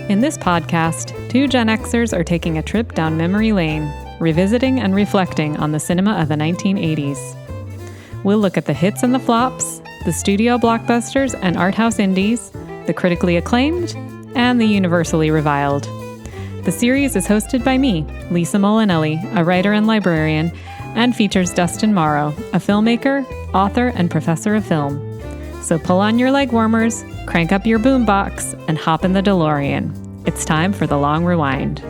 In this podcast, two Gen Xers are taking a trip down memory lane, revisiting and reflecting on the cinema of the 1980s. We'll look at the hits and the flops, the studio blockbusters and art house indies, the critically acclaimed, and the universally reviled. The series is hosted by me, Lisa Molinelli, a writer and librarian, and features Dustin Morrow, a filmmaker, author, and professor of film. So pull on your legwarmers, crank up your boombox, and hop in the DeLorean. It's time for the Long Rewind.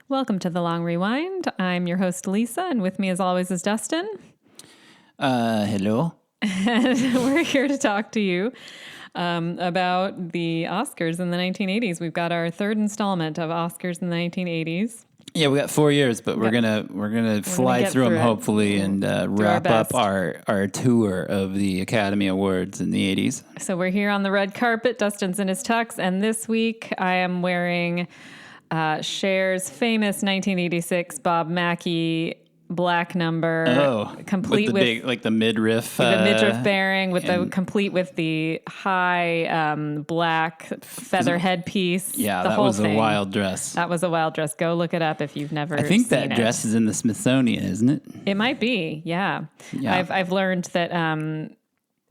Welcome to the Long Rewind. I'm your host, Lisa, and with me as always is Dustin. Hello. And we're here to talk to you about the Oscars in the 1980s. We've got our third installment of Oscars in the 1980s. Yeah, we got 4 years, but we're gonna fly through them hopefully and wrap up our tour of the Academy Awards in the 80s. So we're here on the red carpet. Dustin's in his tux, and this week I am wearing Cher's famous 1986 Bob Mackie black number, complete with the midriff, bearing with complete with the high black feather headpiece. Yeah, that was a wild dress. That was a wild dress. Go look it up if you've never. I think that dress is in the Smithsonian, isn't it? It might be. Yeah. I've learned that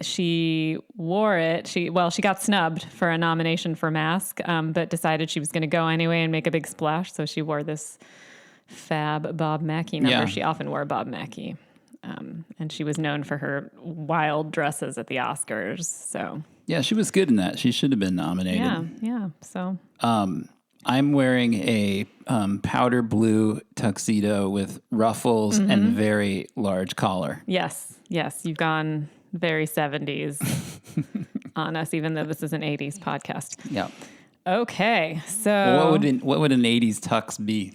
she wore it. She got snubbed for a nomination for Mask, but decided she was going to go anyway and make a big splash. So she wore this fab Bob Mackie number. Yeah. She often wore Bob Mackie. And she was known for her wild dresses at the Oscars. So yeah, she was good in that. She should have been nominated. Yeah. So I'm wearing a powder blue tuxedo with ruffles and very large collar. Yes. You've gone very 70s on us, even though this is an 80s podcast. Yeah. Okay. So what would an 80s tux be?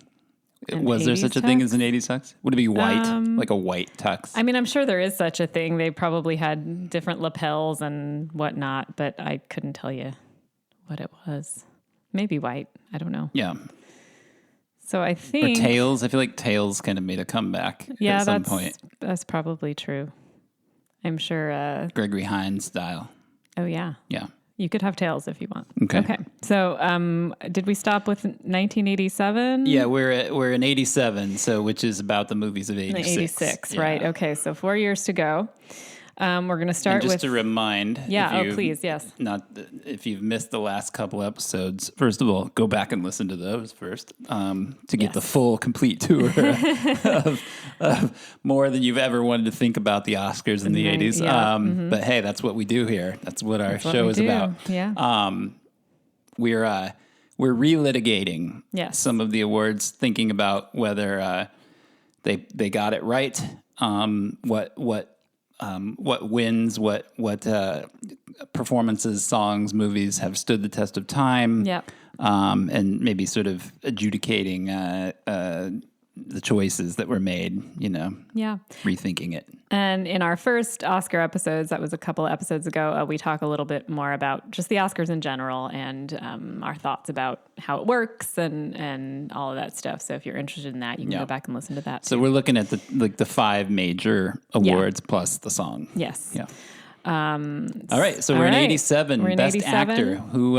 Was there such a thing as an 80s tux? Would it be white? Like a white tux? I mean, I'm sure there is such a thing. They probably had different lapels and whatnot, but I couldn't tell you what it was. Maybe white. I don't know. Yeah. So I think... Or tails. I feel like tails kind of made a comeback at some point. That's probably true. I'm sure... Gregory Hines style. Oh, yeah. Yeah. You could have tails if you want. Okay. So, did we stop with 1987? Yeah, we're in 87, so which is about the movies of 86. 86, yeah. Right? Okay, so 4 years to go. We're going to start with... Just to remind... Yeah, please, yes. If you've missed the last couple episodes, first of all, go back and listen to those first to get the full, complete tour of more than you've ever wanted to think about the Oscars in the 80s. Yeah. But hey, that's what we do here. That's what our show is about. Yeah. We're relitigating some of the awards, thinking about whether they got it right, what wins, what performances, songs, movies have stood the test of time. Yep. And maybe sort of adjudicating the choices that were made, rethinking it. And in our first Oscar episodes, that was a couple of episodes ago, we talk a little bit more about just the Oscars in general and our thoughts about how it works and all of that stuff. So if you're interested in that, you can go back and listen to that. So we're looking at the five major awards plus the song. Yes. Yeah. All right, so we're in 87. We're in Best 87. Actor. Who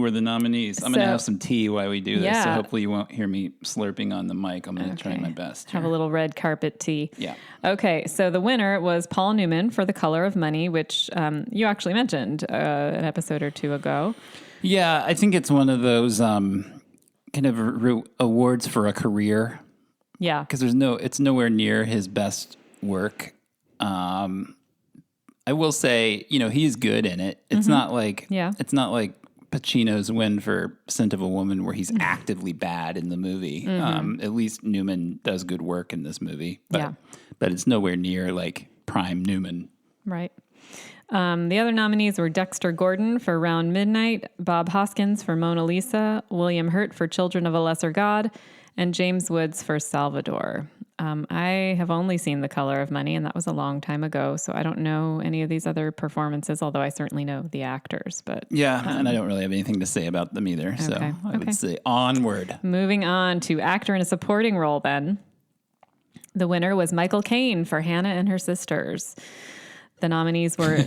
were the nominees? I'm going to have some tea while we do this, so hopefully you won't hear me slurping on the mic. I'm going to try my best. Have a little red carpet tea. Yeah. Okay, so the winner was Paul Newman for The Color of Money, which you actually mentioned an episode or two ago. Yeah, I think it's one of those kind of awards for a career. Yeah. Because it's nowhere near his best work. I will say, he's good in it. It's not like Pacino's win for Scent of a Woman where he's actively bad in the movie. At least Newman does good work in this movie, but it's nowhere near like prime Newman. Right. The other nominees were Dexter Gordon for Round Midnight, Bob Hoskins for Mona Lisa, William Hurt for Children of a Lesser God, and James Woods for Salvador. I have only seen The Color of Money, and that was a long time ago, so I don't know any of these other performances, although I certainly know the actors. But and I don't really have anything to say about them either, so I would say onward. Moving on to actor in a supporting role, then. The winner was Michael Caine for Hannah and Her Sisters. The nominees were...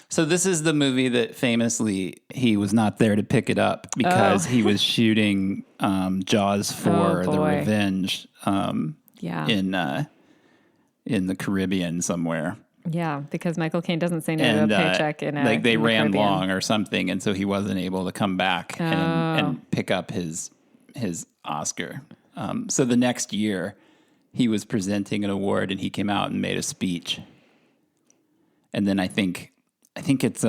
So this is the movie that famously he was not there to pick it up because he was shooting Jaws 4, The Revenge, in the Caribbean somewhere. Yeah, because Michael Caine doesn't say no to a paycheck in a like they ran Caribbean. long or something, and so he wasn't able to come back and pick up his Oscar. So the next year, he was presenting an award, and he came out and made a speech. And then I think it's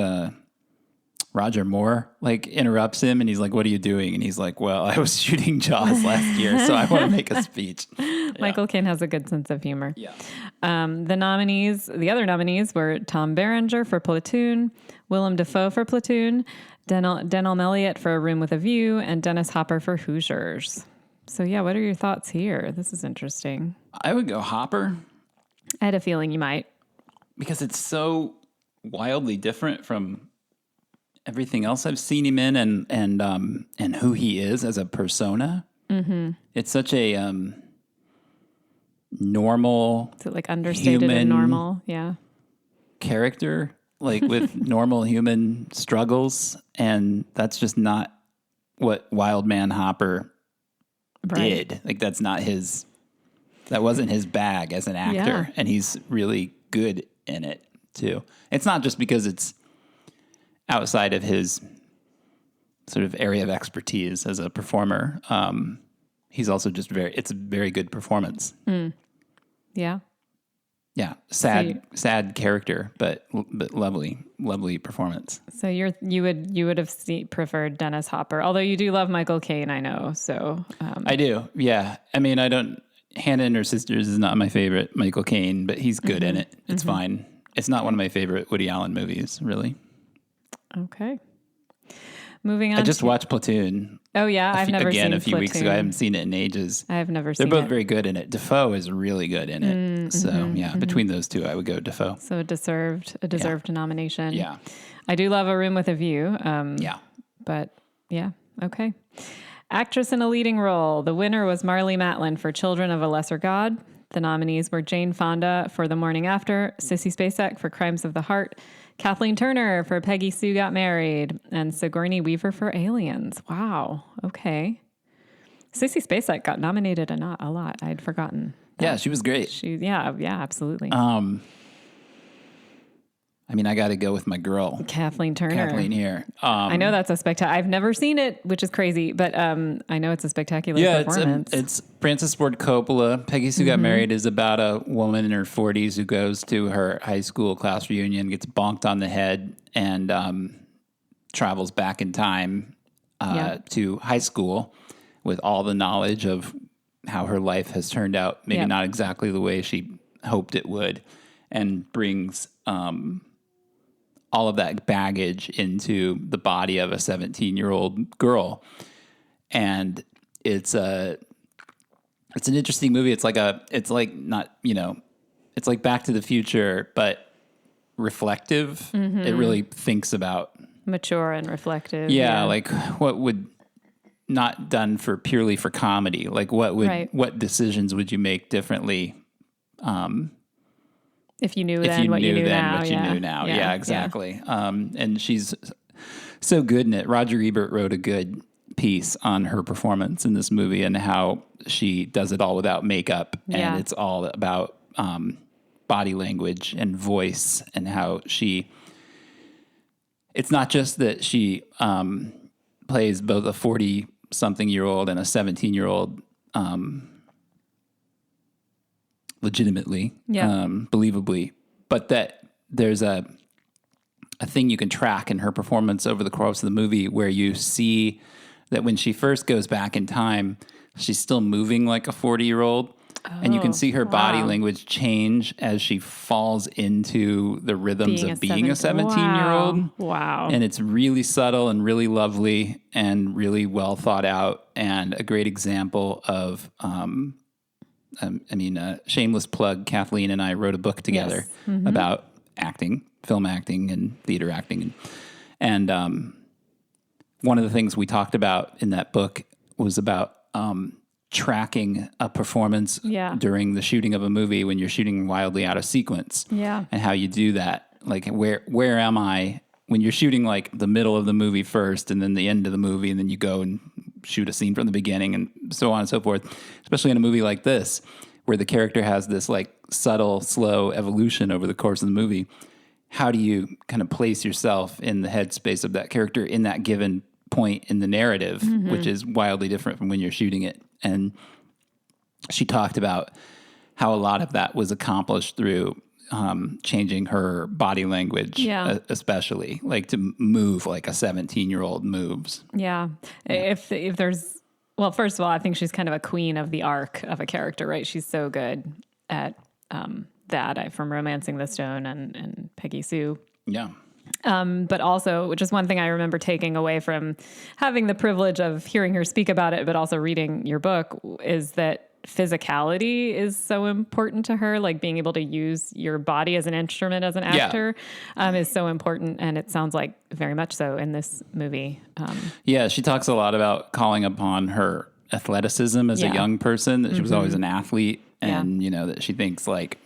Roger Moore like interrupts him, and he's like, "What are you doing?" And he's like, "Well, I was shooting Jaws last year, so I want to make a speech." Michael Caine has a good sense of humor. Yeah. The other nominees were Tom Berenger for Platoon, Willem Dafoe for Platoon, Denholm Elliott for A Room with a View, and Dennis Hopper for Hoosiers. So yeah, what are your thoughts here? This is interesting. I would go Hopper. I had a feeling you might. Because it's so wildly different from everything else I've seen him in and who he is as a persona. Mm-hmm. It's such a normal, is it like understated and normal? Yeah. Character, like with normal human struggles. And that's just not what Wild Man Hopper did. Like that wasn't his bag as an actor. Yeah. And he's really good in it too. It's not just because it's outside of his sort of area of expertise as a performer. He's also just it's a very good performance. Mm. Yeah. Yeah. Sad character, but lovely performance. So you would have preferred Dennis Hopper, although you do love Michael Caine, I know. So I do. Yeah. I mean, Hannah and Her Sisters is not my favorite Michael Caine, but he's good in it. It's fine. It's not one of my favorite Woody Allen movies, really. Okay. Moving on. I just watched Platoon. Oh, yeah? I've never seen a few Platoon. Weeks ago. I haven't seen it in ages. I have never seen it. They're both very good in it. Dafoe is really good in it. So, between those two, I would go Dafoe. So a deserved nomination. Yeah. I do love A Room with a View. Yeah. But, yeah. Okay. Actress in a leading role. The winner was Marlee Matlin for Children of a Lesser God. The nominees were Jane Fonda for The Morning After, Sissy Spacek for Crimes of the Heart, Kathleen Turner for Peggy Sue Got Married, and Sigourney Weaver for Aliens. Wow. Okay. Sissy Spacek got nominated a lot. I'd forgotten. Yeah, she was great. Yeah, absolutely. I mean, I got to go with my girl, Kathleen Turner. Kathleen here. I know that's a spectacular. I've never seen it, which is crazy, but I know it's a spectacular performance. It's Francis Ford Coppola. Peggy Sue Got Married is about a woman in her 40s who goes to her high school class reunion, gets bonked on the head, and travels back in time to high school with all the knowledge of how her life has turned out, maybe not exactly the way she hoped it would, and brings all of that baggage into the body of a 17-year-old girl. And it's an interesting movie. It's like Back to the Future, but reflective. Mm-hmm. It really thinks about mature and reflective. Yeah. Like what would not done purely for comedy. Like what decisions would you make differently? If you knew then what you knew now. What you knew now. Yeah, exactly. Yeah. And she's so good in it. Roger Ebert wrote a good piece on her performance in this movie and how she does it all without makeup. And it's all about body language and voice and how it's not just that she plays both a 40-something-year-old and a 17-year-old legitimately, believably, but that there's a thing you can track in her performance over the course of the movie where you see that when she first goes back in time, she's still moving like a 40-year-old, and you can see her body language change as she falls into the rhythms of being a 17-year-old. Wow. And it's really subtle and really lovely and really well thought out and a great example of shameless plug, Kathleen and I wrote a book together about acting, film acting and theater acting. And one of the things we talked about in that book was about tracking a performance during the shooting of a movie when you're shooting wildly out of sequence. Yeah. And how you do that. like where am I when you're shooting like the middle of the movie first and then the end of the movie and then you go and shoot a scene from the beginning and so on and so forth, especially in a movie like this where the character has this like subtle, slow evolution over the course of the movie. How do you kind of place yourself in the headspace of that character in that given point in the narrative, which is wildly different from when you're shooting it? And she talked about how a lot of that was accomplished through changing her body language, especially like to move like a 17-year-old moves. Yeah. If there's, well, first of all, I think she's kind of a queen of the arc of a character, right? She's so good at that from Romancing the Stone and Peggy Sue. Yeah. But also, which is one thing I remember taking away from having the privilege of hearing her speak about it, but also reading your book, is that physicality is so important to her. Like being able to use your body as an instrument as an actor is so important. And it sounds like very much so in this movie. Yeah, she talks a lot about calling upon her athleticism as a young person, that she was always an athlete, and you know, that she thinks like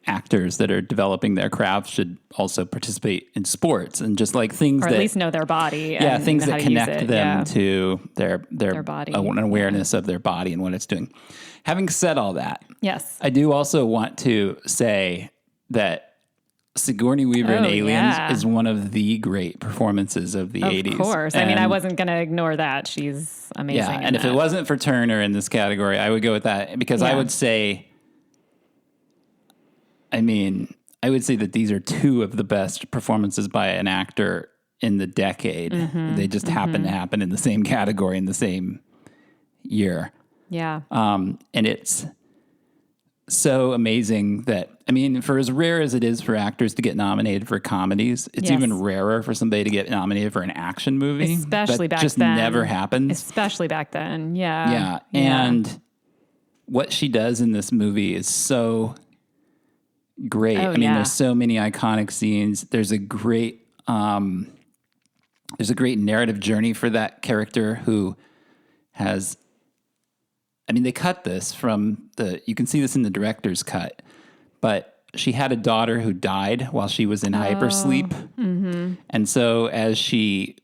actors that are developing their craft should also participate in sports and just like things or that at least know their body. Yeah, and things how that to connect use it. them to their body. An awareness of their body and what it's doing. Having said all that, Yes, I do also want to say that Sigourney Weaver in Aliens is one of the great performances of the 80s. Of course. I mean, I wasn't going to ignore that. She's amazing. Yeah, and if it wasn't for Turner in this category, I would go with that because I would say, I would say that these are two of the best performances by an actor in the decade. They just happen to happen in the same category in the same year. Yeah. And it's so amazing that, I mean, for as rare as it is for actors to get nominated for comedies, it's even rarer for somebody to get nominated for an action movie. Especially that back just then. never happens. Especially back then. Yeah. Yeah. And what she does in this movie is so great. I mean, there's so many iconic scenes. There's a great narrative journey for that character who has, I mean, they cut this from you can see this in the director's cut, but she had a daughter who died while she was in hypersleep. And so as she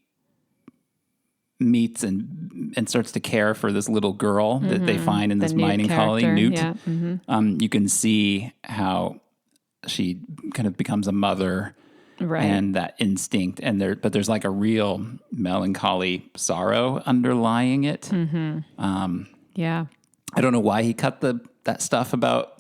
meets and starts to care for this little girl that they find in this mining colony, Newt, you can see how she kind of becomes a mother, and that instinct, but there's like a real melancholy sorrow underlying it. I don't know why he cut that stuff about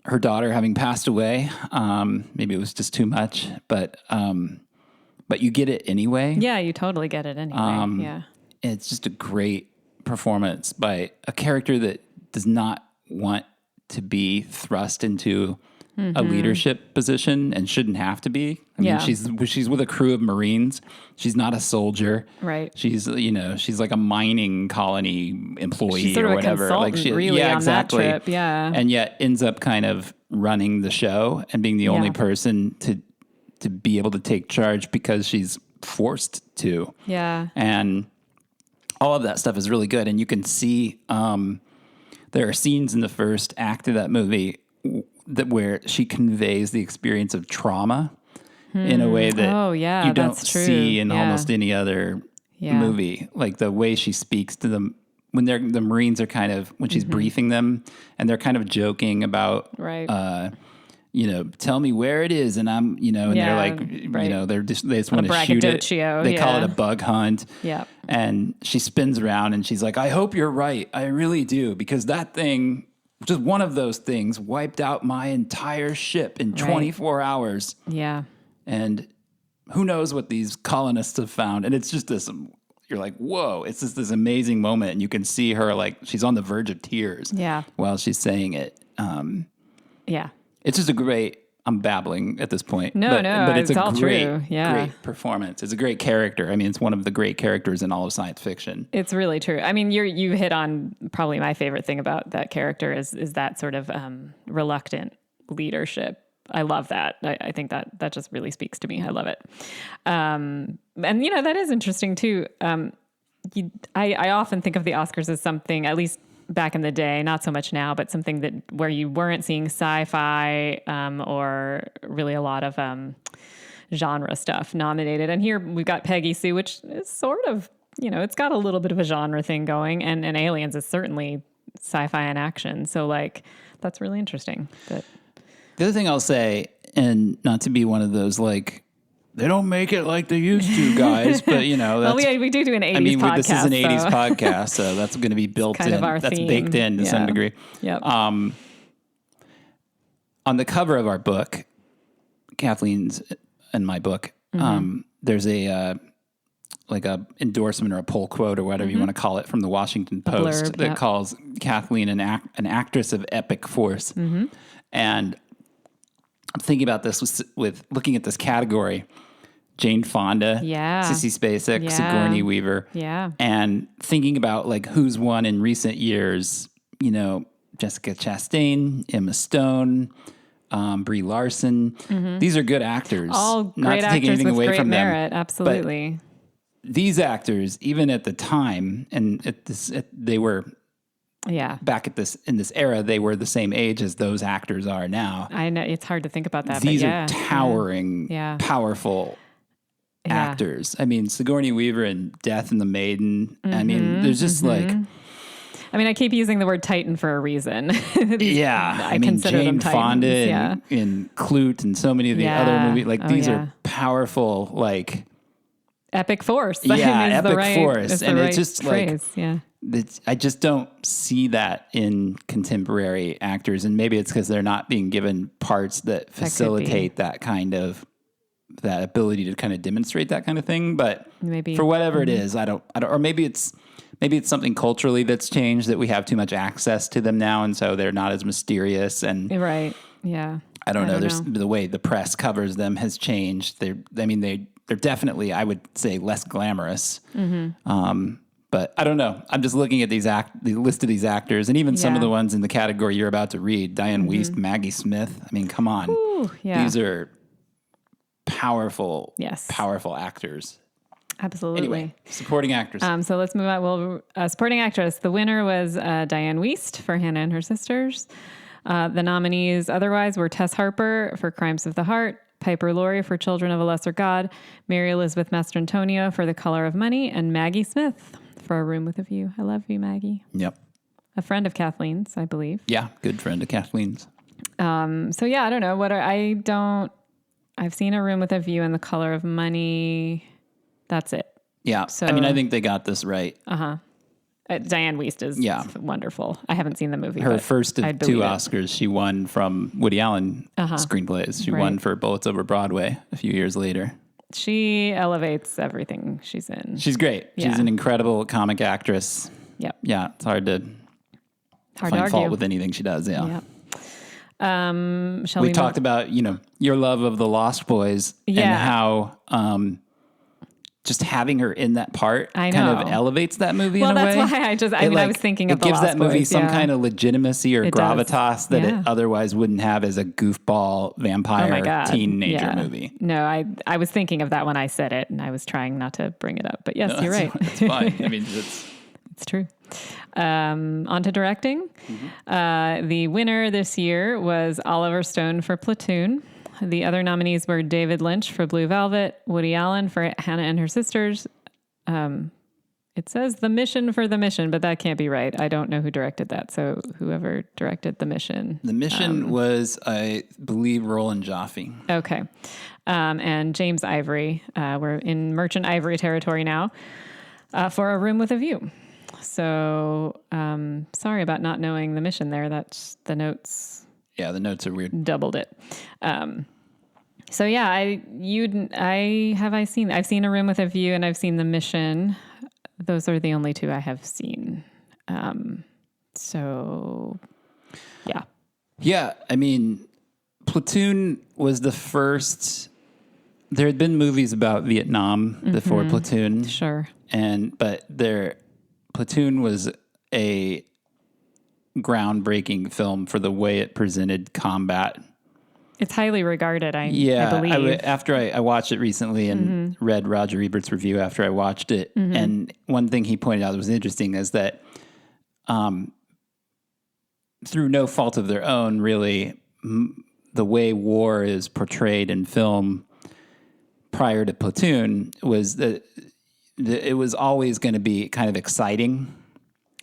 her daughter having passed away. Maybe it was just too much, but you get it anyway. Yeah, you totally get it anyway. It's just a great performance by a character that does not want to be thrust into a leadership position and shouldn't have to be. I mean, she's with a crew of Marines. She's not a soldier. Right. She's like a mining colony employee she's sort or of whatever. A consultant, like she, really, on exactly. that trip. Yeah. And yet ends up kind of running the show and being the only person to be able to take charge because she's forced to. Yeah. And all of that stuff is really good. And you can see there are scenes in the first act of that movie where she conveys the experience of trauma in a way that you don't see in almost any other movie. Like the way she speaks to them when the Marines are kind of, when she's briefing them and they're kind of joking about, tell me where it is. And I'm, and they're like, they just want to shoot it. They call it a bug hunt. Yeah. And she spins around and she's like, I hope you're right. I really do. Because that thing, just one of those things, wiped out my entire ship in 24 hours. Yeah. And who knows what these colonists have found. And it's just this, you're like, whoa, it's just this amazing moment. And you can see her like, she's on the verge of tears while she's saying it. It's just a great, I'm babbling at this point. But it's all great, true. Yeah. Great performance. It's a great character. I mean, it's one of the great characters in all of science fiction. It's really true. I mean, you hit on probably my favorite thing about that character is that sort of reluctant leadership. I love that. I think that just really speaks to me. I love it. And that is interesting too. I often think of the Oscars as something, at least back in the day, not so much now, but something that where you weren't seeing sci-fi or really a lot of genre stuff nominated. And here we've got Peggy Sue, which is sort of, it's got a little bit of a genre thing going, and Aliens is certainly sci-fi and action. So like, that's really interesting. But the other thing I'll say, and not to be one of those like, they don't make it like they used to, guys. But that's, well, we do an 80s podcast. This is an 80s podcast, so that's going to be built in. That's theme. Baked in to some degree. Yep. On the cover of our book, Kathleen's and my book, there's a endorsement or a pull quote or whatever you want to call it from the Washington Post that calls Kathleen an actress of epic force. Mm-hmm. And I'm thinking about this with looking at this category. Jane Fonda, Sissy Spacek, Sigourney Weaver, and thinking about like who's won in recent years. Jessica Chastain, Emma Stone, Brie Larson. Mm-hmm. These are good actors. All great not to take actors anything with away great from merit. them, Absolutely. but these actors, even at the time, and they were. Yeah. Back in this era, they were the same age as those actors are now. I know it's hard to think about that. These but are towering, powerful actors. I mean, Sigourney Weaver in Death and the Maiden. I mean, there's just like. I keep using the word Titan for a reason. I mean, Jane Fonda in Clute and so many of the other movies. Like these are powerful, like epic force. Epic force, and it's just phrase. like I just don't see that in contemporary actors, and maybe it's because they're not being given parts that facilitate that kind of that ability to kind of demonstrate that kind of thing. But maybe for whatever it is, I don't, or maybe it's something culturally that's changed that we have too much access to them now, and so they're not as mysterious. And right, yeah, I don't know. The way the press covers them has changed. They're definitely, I would say, less glamorous. But I don't know. I'm just looking at the list of these actors, and even some of the ones in the category you're about to read: Diane Wiest, Maggie Smith. I mean, come on. Ooh, these are powerful actors. Absolutely. Anyway, supporting actress. So let's move on. Well, supporting actress. The winner was Diane Wiest for Hannah and Her Sisters. The nominees otherwise were Tess Harper for Crimes of the Heart, Piper Laurie for Children of a Lesser God, Mary Elizabeth Mastrantonio for The Color of Money, and Maggie Smith for A Room with a View. I love you, Maggie. Yep. A friend of Kathleen's, I believe. Yeah, good friend of Kathleen's. So yeah, I don't know. I've seen A Room with a View and The Color of Money. That's it. Yeah. So, I think they got this right. Diane Wiest is wonderful. I haven't seen the movie. Her first of two Oscars she won from Woody Allen screenplays. She won for Bullets Over Broadway a few years later. She elevates everything she's in. She's great. Yeah. She's an incredible comic actress. Yep. Yeah, it's hard to find fault with anything she does. Yeah. Yep. We talked about, your love of the Lost Boys and how just having her in that part kind of elevates that movie in a way. Well, that's why I was thinking of the Lost Boys. It gives that movie some kind of legitimacy or gravitas that it otherwise wouldn't have as a goofball vampire teenager movie. No, I was thinking of that when I said it, and I was trying not to bring it up. But yes, you're right. It's fine. I mean, it's true. On to directing. The winner this year was Oliver Stone for Platoon. The other nominees were David Lynch for Blue Velvet, Woody Allen for Hannah and Her Sisters. It says The Mission for The Mission, but that can't be right. I don't know who directed that. So whoever directed The Mission. The Mission was, I believe, Roland Joffe. Okay. And James Ivory. We're in Merchant Ivory territory now for A Room with a View. So sorry about not knowing The Mission there. That's the notes. Yeah, the notes are weird. Doubled it. So yeah, I've seen A Room with a View and I've seen The Mission. Those are the only two I have seen. So yeah. Yeah, I mean, Platoon was the first. There had been movies about Vietnam before Platoon. Sure. But Platoon was a groundbreaking film for the way it presented combat. It's highly regarded, I believe. After I watched it recently and read Roger Ebert's review after I watched it, and one thing he pointed out that was interesting is that through no fault of their own, really, the way war is portrayed in film prior to Platoon was that it was always going to be kind of exciting.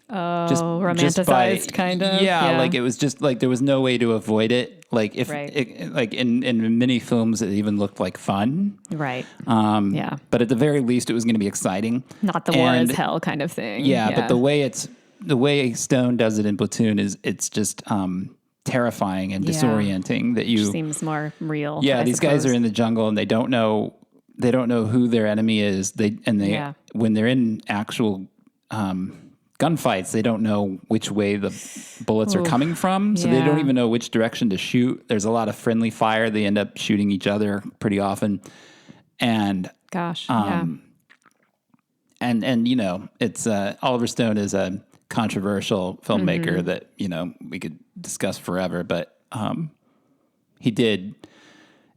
Oh, romanticized kind of. Yeah, like it was just like there was no way to avoid it. Like if like in many films, it even looked like fun. Right. Yeah. But at the very least, it was going to be exciting. Not the war is hell kind of thing. Yeah, but the way Stone does it in Platoon is it's just terrifying and disorienting. That you seems more real. Yeah, these guys are in the jungle and they don't know who their enemy is. When they're in actual gunfights, they don't know which way the bullets are coming from, so they don't even know which direction to shoot. There's a lot of friendly fire. They end up shooting each other pretty often. And and you know, it's Oliver Stone is a controversial filmmaker that, you know, we could discuss forever, but he did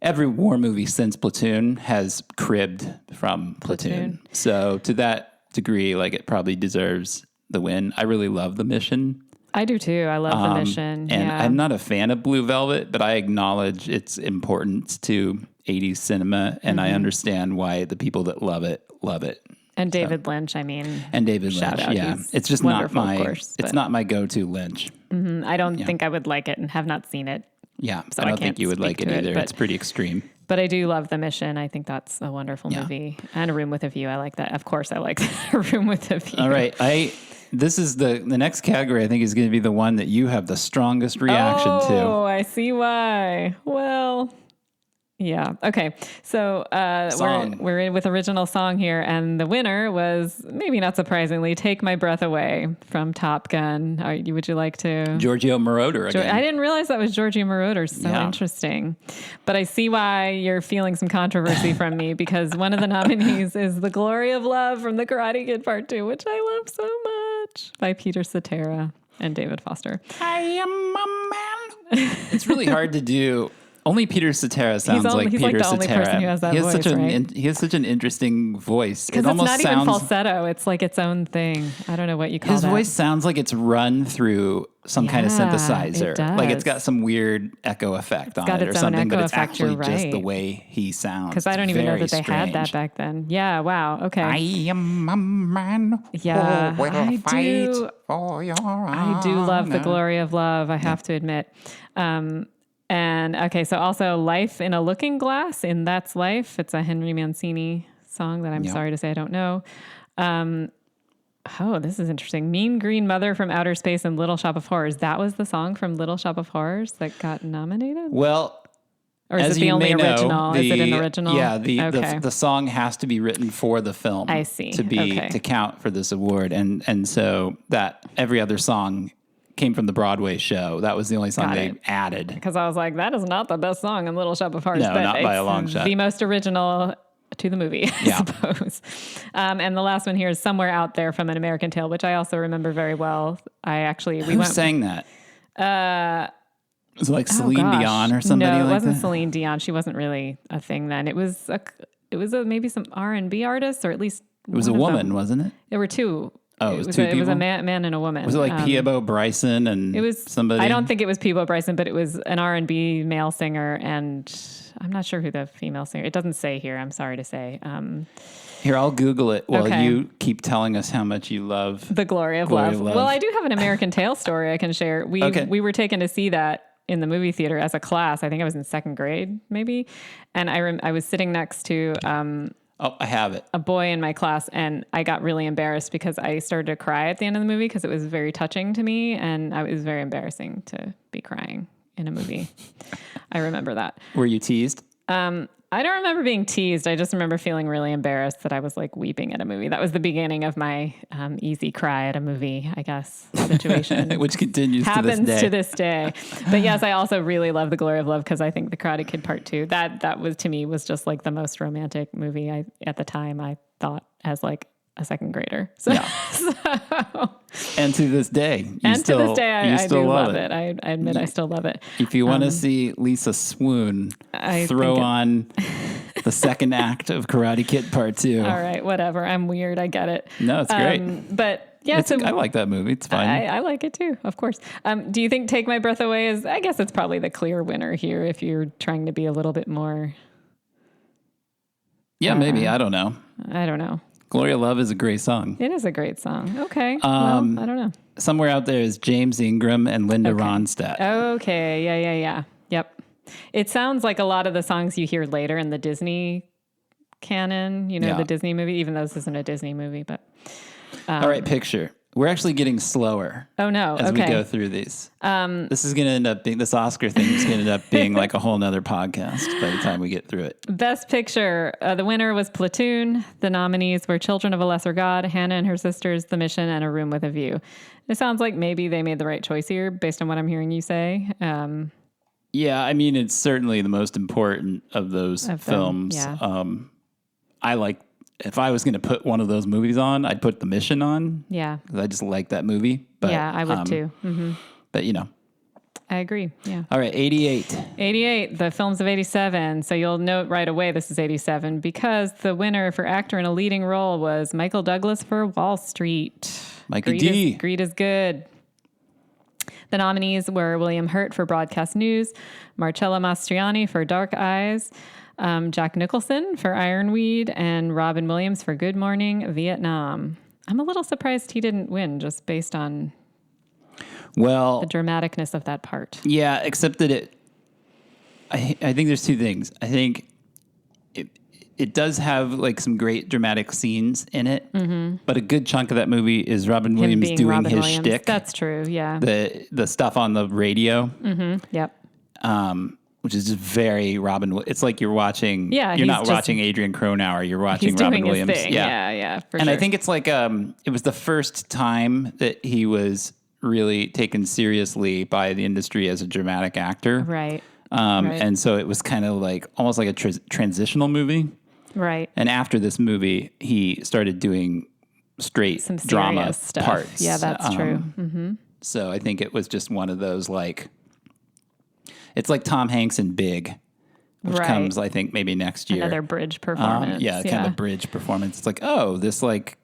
every war movie since Platoon has cribbed from Platoon. So to that degree, like it probably deserves the win. I really love The Mission. I do too. I love The Mission. And I'm not a fan of Blue Velvet, but I acknowledge its importance to 80s cinema, and I understand why the people that love it. And David Lynch, Shout out. Yeah. It's just not my go-to Lynch. I don't think I would like it and have not seen it. Yeah, so I don't think you would like it either. It's pretty extreme. But I do love The Mission. I think that's a wonderful movie. And A Room with a View. I like that. Of course, I like A Room with a View. All right. This is the next category, I think, is going to be the one that you have the strongest reaction to. Oh, I see why. Well, yeah. Okay. So we're in with original song here, and the winner was, maybe not surprisingly, Take My Breath Away from Top Gun. Would you like to? Giorgio Moroder again. I didn't realize that was Giorgio Moroder. So interesting. But I see why you're feeling some controversy from me, because one of the nominees is The Glory of Love from The Karate Kid Part 2, which I love so much, by Peter Cetera and David Foster. I am a man. It's really hard to do. Only Peter Cetera sounds like Peter Cetera. He's like the only person who has that voice, he has such an interesting voice. Because it's not even falsetto. It's like its own thing. I don't know what you call that. His voice sounds like it's run through some kind of synthesizer. It does. Like it's got some weird echo effect on it or something, but it's actually just the way he sounds. Because I don't even know that they had that back then. Yeah, wow, okay. I am a man who will fight for your honor. I do love The Glory of Love, I have to admit. And okay, so also Life in a Looking Glass in That's Life. It's a Henry Mancini song that I'm sorry to say I don't know. This is interesting. Mean Green Mother from Outer Space and Little Shop of Horrors. That was the song from Little Shop of Horrors that got nominated? Well, or is it the only original? Is it an original? Yeah, the song has to be written for the film. I see. To count for this award. And so that every other song came from the Broadway show. That was the only song they added. Because I was like, that is not the best song in Little Shop of Horrors. No, but not by a long shot. The most original to the movie, I suppose. And the last one here is Somewhere Out There from An American Tale, which I also remember very well. Who sang that? Was it like Celine Dion or somebody like that? No, it wasn't Celine Dion. She wasn't really a thing then. It was maybe some R&B artists, or at least it was a woman, wasn't it? There were two. Oh, it was two people? It was a man and a woman. Was it like Peabo Bryson and somebody? I don't think it was Peabo Bryson, but it was an R&B male singer, and I'm not sure who the female singer. It doesn't say here. I'm sorry to say. Here, I'll Google it while you keep telling us how much you love The Glory of Love. Well, I do have an American Tail story I can share. We were taken to see that in the movie theater as a class. I think I was in second grade, maybe. And I was sitting next to I have it. a boy in my class, and I got really embarrassed because I started to cry at the end of the movie because it was very touching to me, and it was very embarrassing to be crying in a movie. I remember that. Were you teased? I don't remember being teased. I just remember feeling really embarrassed that I was like weeping at a movie. That was the beginning of my easy cry at a movie, I guess, situation. Which continues happens to this day. But yes, I also really love The Glory of Love because I think The Karate Kid Part 2, that was, to me, was just like the most romantic movie at the time, I thought, as like a second grader. So, and to this day, I do love it. I admit I still love it. If you want to see Lisa swoon, throw on the second act of Karate Kid Part 2. All right, whatever. I'm weird. I get it. No, it's great. But Yeah, I like that movie. It's fine. I like it too, of course. Do you think Take My Breath Away is, I guess it's probably the clear winner here if you're trying to be a little bit more. Yeah, maybe. I don't know. I don't know. Gloria Love is a great song. It is a great song. Okay. Well, I don't know. Somewhere out there is James Ingram and Linda Ronstadt. Okay. Yeah. Yep. It sounds like a lot of the songs you hear later in the Disney canon, the Disney movie, even though this isn't a Disney movie, but. All right, picture. We're actually getting slower. Oh no! As we go through these, this is going to end up being this Oscar thing is going to end up being like a whole nother podcast by the time we get through it. Best Picture. The winner was Platoon. The nominees were Children of a Lesser God, Hannah and Her Sisters, The Mission, and A Room with a View. It sounds like maybe they made the right choice here, based on what I'm hearing you say. Yeah, I mean, it's certainly the most important of those films. Yeah. I like. If I was going to put one of those movies on, I'd put The Mission on. Yeah. Because I just like that movie. But, yeah, I would too. Mm-hmm. But, I agree. Yeah. All right, 88. 88, the films of 87. So you'll note right away this is 87 because the winner for actor in a leading role was Michael Douglas for Wall Street. Mikey D. Greed is good. The nominees were William Hurt for Broadcast News, Marcella Mastriani for Dark Eyes, Jack Nicholson for Ironweed, and Robin Williams for Good Morning Vietnam. I'm a little surprised he didn't win just based on the dramaticness of that part. Yeah, except that I think there's two things. I think it does have like some great dramatic scenes in it, but a good chunk of that movie is Robin Williams doing his shtick. That's true, yeah. The stuff on the radio. Yep. Which is just very Robin. It's like you're watching. Yeah, you're not watching Adrian Cronauer. You're watching Robin Williams. His thing. Yeah, for and sure. I think it's like it was the first time that he was really taken seriously by the industry as a dramatic actor. Right. And so it was kind of like almost like a transitional movie. Right. And after this movie, he started doing straight some drama stuff. parts. Yeah, that's true. So I think it was just one of those like. It's like Tom Hanks in Big, which comes, I think, maybe next year. Another bridge performance. Kind of a bridge performance. It's like, this like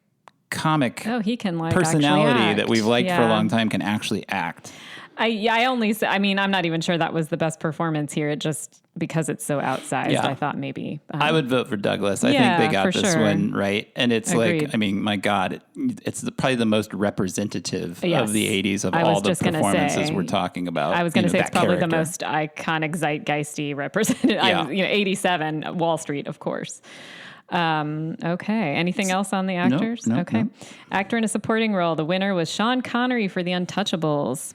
comic he can like personality that we've liked for a long time can actually act. I'm not even sure that was the best performance here. It just, because it's so outsized, I thought maybe. I would vote for Douglas. I think they got this one right. And it's Agreed. like, I mean, my God, it's probably the most representative of the 80s of all the performances we're talking about. I was going to say it's probably the most iconic zeitgeisty representative. 87, Wall Street, of course. Okay. Anything else on the actors? No, okay. No. Actor in a supporting role. The winner was Sean Connery for The Untouchables.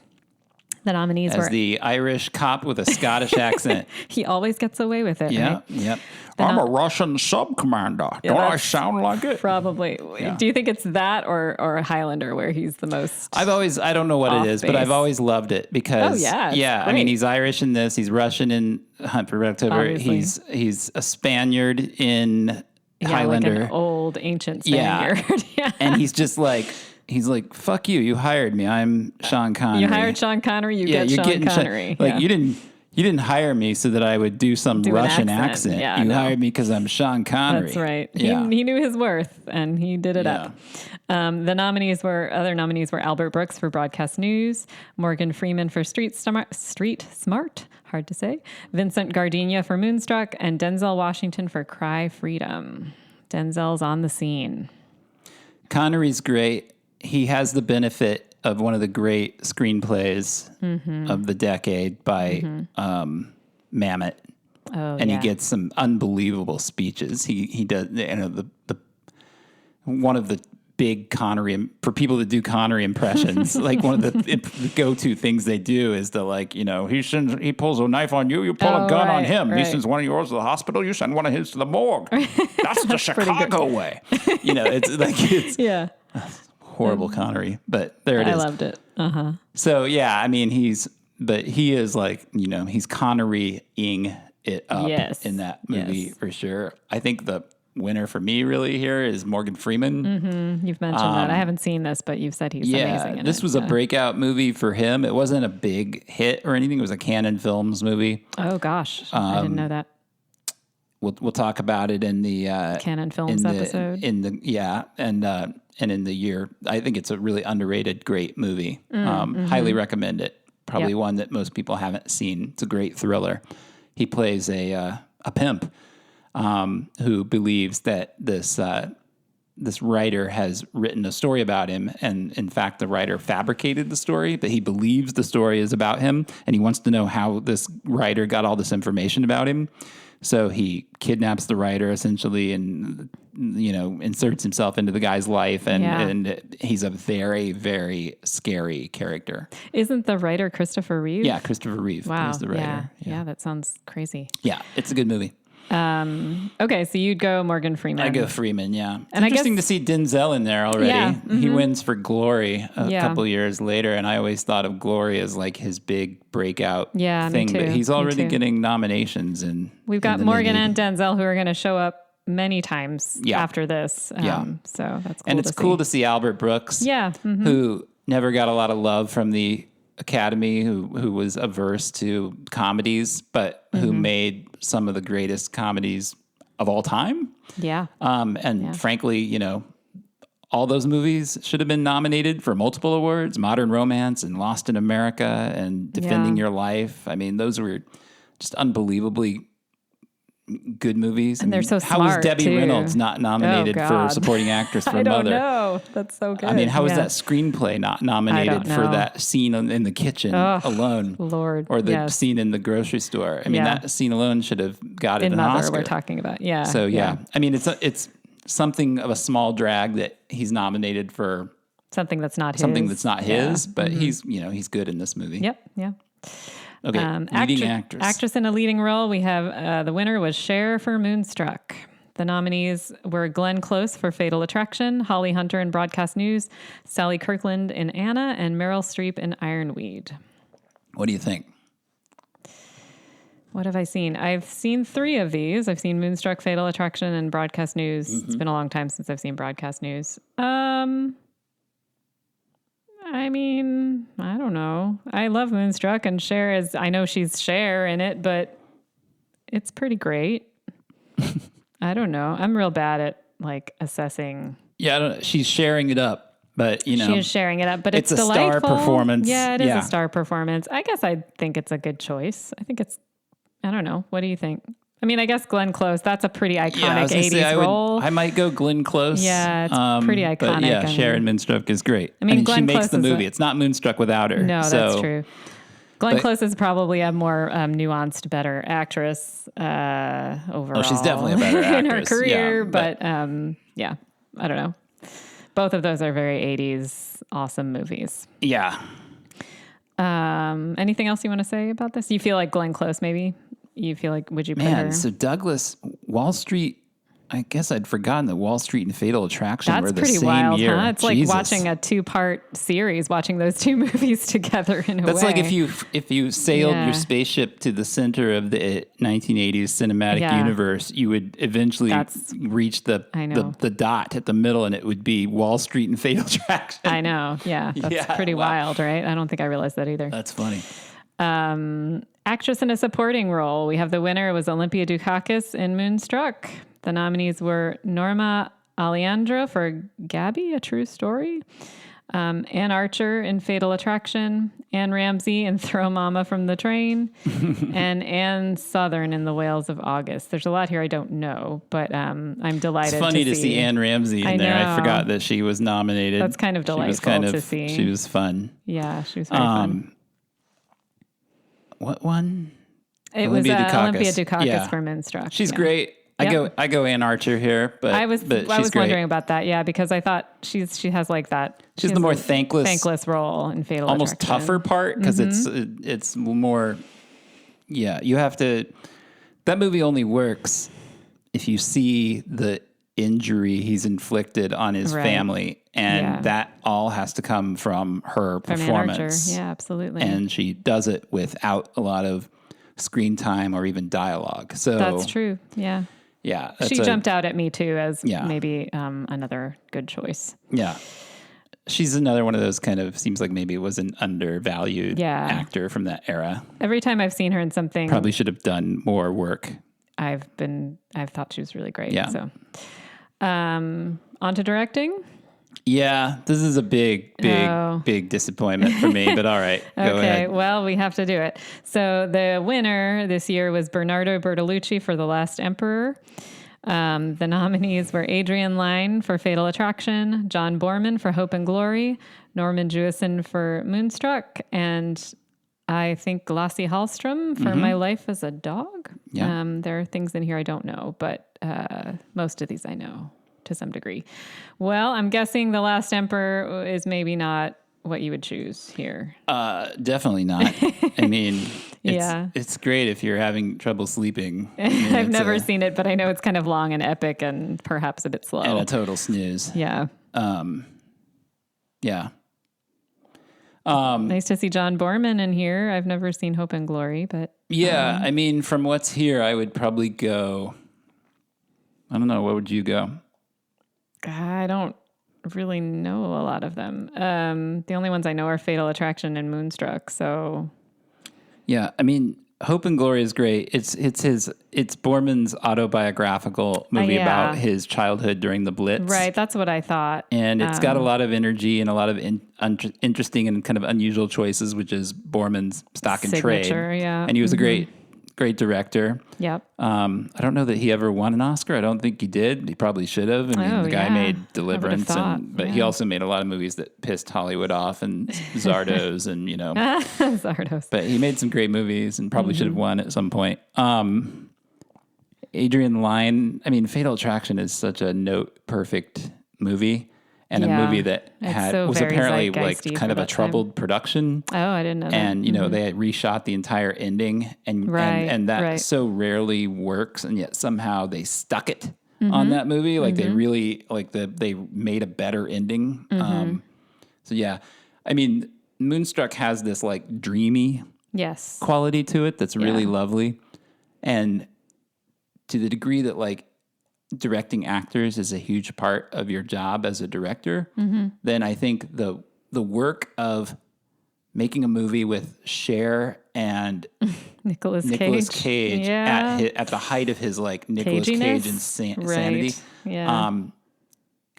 The nominees were the Irish cop with a Scottish accent. He always gets away with it. Yeah, right? yep. I'm a Russian sub-commander. Don't I sound like it? Probably. Yeah. Do you think it's that or Highlander where he's the most? I don't know what it is, but I've always loved it because I mean, he's Irish in this, he's Russian in Hunt for Red October, he's a Spaniard in Highlander, like an old ancient Spaniard. Yeah. And he's just like. He's like, fuck you. You hired me. I'm Sean Connery. You hired Sean Connery. You get Sean Connery. You didn't hire me so that I would do some Russian accent. Yeah, you hired me because I'm Sean Connery. That's right. Yeah. He knew his worth and he did it up. The other nominees were Albert Brooks for Broadcast News, Morgan Freeman for Street Smart, hard to say, Vincent Gardenia for Moonstruck, and Denzel Washington for Cry Freedom. Denzel's on the scene. Connery's great. He has the benefit of one of the great screenplays of the decade by Mamet. And he gets some unbelievable speeches. He does, the one of the big Connery, for people that do Connery impressions, like one of the go-to things they do is he pulls a knife on you, you pull a gun on him. Right. He sends one of yours to the hospital, you send one of his to the morgue. That's the Chicago way. It's horrible Connery, but there it is. I loved it. So I mean, he is like, he's Connery-ing it up in that movie for sure. I think the winner for me really here is Morgan Freeman. You've mentioned that. I haven't seen this, but you've said he's amazing in this was a breakout movie for him. It wasn't a big hit or anything. It was a Canon Films movie. Oh gosh, I didn't know that. we'll talk about it in the Canon Films episode. and in the year. I think it's a really underrated, great movie. Highly recommend it. Probably one that most people haven't seen. It's a great thriller. He plays a pimp who believes that this writer has written a story about him, and in fact, the writer fabricated the story, but he believes the story is about him, and he wants to know how this writer got all this information about him. So he kidnaps the writer essentially, and inserts himself into the guy's life, and he's a very, very scary character. Isn't the writer Christopher Reeve? Yeah, Christopher Reeve is the writer. Yeah, that sounds crazy. Yeah, it's a good movie. Okay, so you'd go Morgan Freeman. I go Freeman, yeah. It's interesting to see Denzel in there already. Yeah, He wins for Glory a couple years later, and I always thought of Glory as like his big breakout thing. Me too. But he's already getting nominations. We've got Morgan and Denzel who are going to show up many times after this. So that's cool. And it's cool to see Albert Brooks, who never got a lot of love from the Academy, who was averse to comedies, but who made some of the greatest comedies of all time. Yeah. Frankly, all those movies should have been nominated for multiple awards: Modern Romance and Lost in America and Defending Your Life. I mean, those were just unbelievably good movies. And they're so smart, how was Debbie Reynolds not nominated for supporting actress for Mother? I don't know. That's so good. I mean, how was that screenplay not nominated for that scene in the kitchen alone? Lord. Or the scene in the grocery store. I mean, that scene alone should have got an Mother, Oscar. We're talking about. Yeah. So, I mean, it's something of a small drag that he's nominated for something that's not his. But he's good in this movie. Yep. Yeah. Okay, leading actress. Actress in a leading role, we have the winner was Cher for Moonstruck. The nominees were Glenn Close for Fatal Attraction, Holly Hunter in Broadcast News, Sally Kirkland in Anna, and Meryl Streep in Ironweed. What do you think? What have I seen? I've seen 3 of these. I've seen Moonstruck, Fatal Attraction, and Broadcast News. It's been a long time since I've seen Broadcast News. I mean, I don't know. I love Moonstruck, and Cher I know she's Cher in it, but it's pretty great. I don't know. I'm real bad at assessing. Yeah, she's sharing it up, but she is sharing it up, but it's delightful. Star performance. Yeah, it is a star performance. I guess I think it's a good choice. I don't know. What do you think? I mean, I guess Glenn Close, that's a pretty iconic 80s role. I might go Glenn Close. Yeah, it's pretty iconic. But yeah, Sharon Moonstruck is great. I mean she makes the movie. It's not Moonstruck without her. No, that's true. Glenn Close is probably a more nuanced, better actress overall. Oh, she's definitely a better actress. In her career, but I don't know. Both of those are very 80s awesome movies. Yeah. Anything else you want to say about this? You feel like Glenn Close, maybe? You feel like, would you put her? So Douglas, Wall Street, I guess I'd forgotten that Wall Street and Fatal Attraction were the same wild, year. Huh? It's like watching a 2-part series, watching those 2 movies together in a way. That's like if you sailed your spaceship to the center of the 1980s cinematic universe, you would eventually reach the dot at the middle, and it would be Wall Street and Fatal Attraction. I know. Yeah. That's pretty wild, right? I don't think I realized that either. That's funny. Actress in a supporting role. We have the winner was Olympia Dukakis in Moonstruck. The nominees were Norma Aleandro for Gabby, A True Story, Ann Archer in Fatal Attraction, Anne Ramsey in Throw Mama from the Train, and Anne Southern in The Whales of August. There's a lot here I don't know, but I'm delighted to see. It's funny to see Anne Ramsey in there. I forgot that she was nominated. That's kind of delightful to see. She was fun. Yeah, she was very fun. What one? It was Olympia Dukakis for Moonstruck. She's great. I go Ann Archer here, but I was wondering about that. Yeah, because I thought she has like that. She's the more thankless role in Fatal almost Attraction. Tougher part because it's more. Yeah, you have to. That movie only works if you see the injury he's inflicted on his family, and that all has to come from her performance. Ann Archer. Yeah, absolutely. And she does it without a lot of screen time or even dialogue. So that's true. Yeah. Yeah. She jumped out at me too as maybe another good choice. Yeah. She's another one of those kind of seems like maybe it was an undervalued actor from that era. Every time I've seen her in something. Probably should have done more work I've thought she was really great. Yeah. So, on to directing. Yeah, this is a big disappointment for me, but all right, go ahead. Well, we have to do it. So the winner this year was Bernardo Bertolucci for The Last Emperor. The nominees were Adrian Lyne for Fatal Attraction, John Boorman for Hope and Glory, Norman Jewison for Moonstruck, and I think Lasse Hallström for My Life as a Dog. Yeah. There are things in here I don't know, but most of these I know to some degree. Well, I'm guessing The Last Emperor is maybe not what you would choose here. Definitely not. I mean, it's great if you're having trouble sleeping. I mean, I've never seen it, but I know it's kind of long and epic and perhaps a bit slow. And a total snooze. Yeah. Yeah. Nice to see John Boorman in here. I've never seen Hope and Glory, but... Yeah, I mean, from what's here, I would probably go... I don't know, what would you go? I don't really know a lot of them. The only ones I know are Fatal Attraction and Moonstruck, so... Yeah, I mean, Hope and Glory is great. It's Boorman's autobiographical movie about his childhood during the Blitz. Right, that's what I thought. And it's got a lot of energy and a lot of interesting and kind of unusual choices, which is Boorman's stock and trade. Yeah. And he was a great director. Yep. I don't know that he ever won an Oscar. I don't think he did. He probably should have. I mean, the guy made Deliverance, but he also made a lot of movies that pissed Hollywood off, and Zardos, and Zardos. But he made some great movies and probably should have won at some point. Adrian Lyne. I mean, Fatal Attraction is such a note-perfect movie. And a movie that was apparently like kind of a troubled production. Oh, I didn't know that. And, they had reshot the entire ending and that so rarely works. And yet somehow they stuck it on that movie. Like they really, they made a better ending. So yeah, I mean, Moonstruck has this like dreamy quality to it that's really lovely. And to the degree that like, directing actors is a huge part of your job as a director, then I think the work of making a movie with Cher and Nicolas Cage at the height of his like Nicolas Cage insanity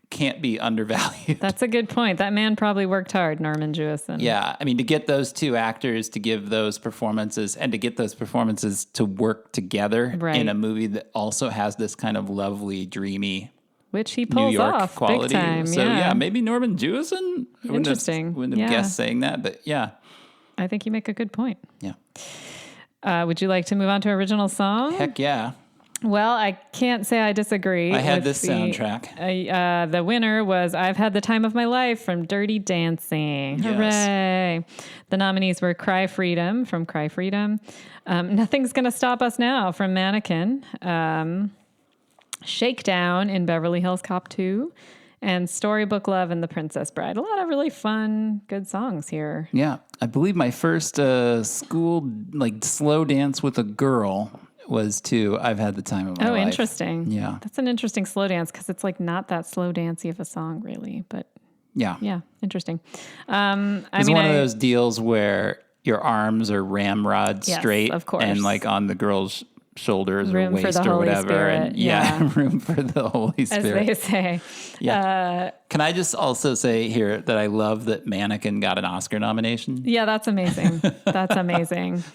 can't be undervalued. That's a good point. That man probably worked hard, Norman Jewison. Yeah. I mean, to get those two actors to give those performances and to get those performances to work together in a movie that also has this kind of lovely, dreamy, which he pulls New York off quality. Big time. So yeah, maybe Norman Jewison. Interesting. Wouldn't have guessed saying that, but yeah. I think you make a good point. Yeah. Would you like to move on to original song? Heck yeah. Well, I can't say I disagree. I had this soundtrack. The winner was I've Had the Time of My Life from Dirty Dancing. Yes. Hooray. The nominees were Cry Freedom from Cry Freedom, Nothing's Gonna Stop Us Now from Mannequin, Shakedown in Beverly Hills Cop 2, and Storybook Love and The Princess Bride. A lot of really fun, good songs here. Yeah. I believe my first school like slow dance with a girl was to I've Had the Time of My Life. Oh, interesting. Yeah. That's an interesting slow dance because it's like not that slow dancey of a song really, but yeah, interesting. It's one of those deals where your arms are ramrod straight, of course, and like on the girl's shoulders room or waist for the or Holy whatever. Spirit. And room for the Holy Spirit. As they say. Yeah. Can I just also say here that I love that Mannequin got an Oscar nomination? Yeah, that's amazing. That's amazing.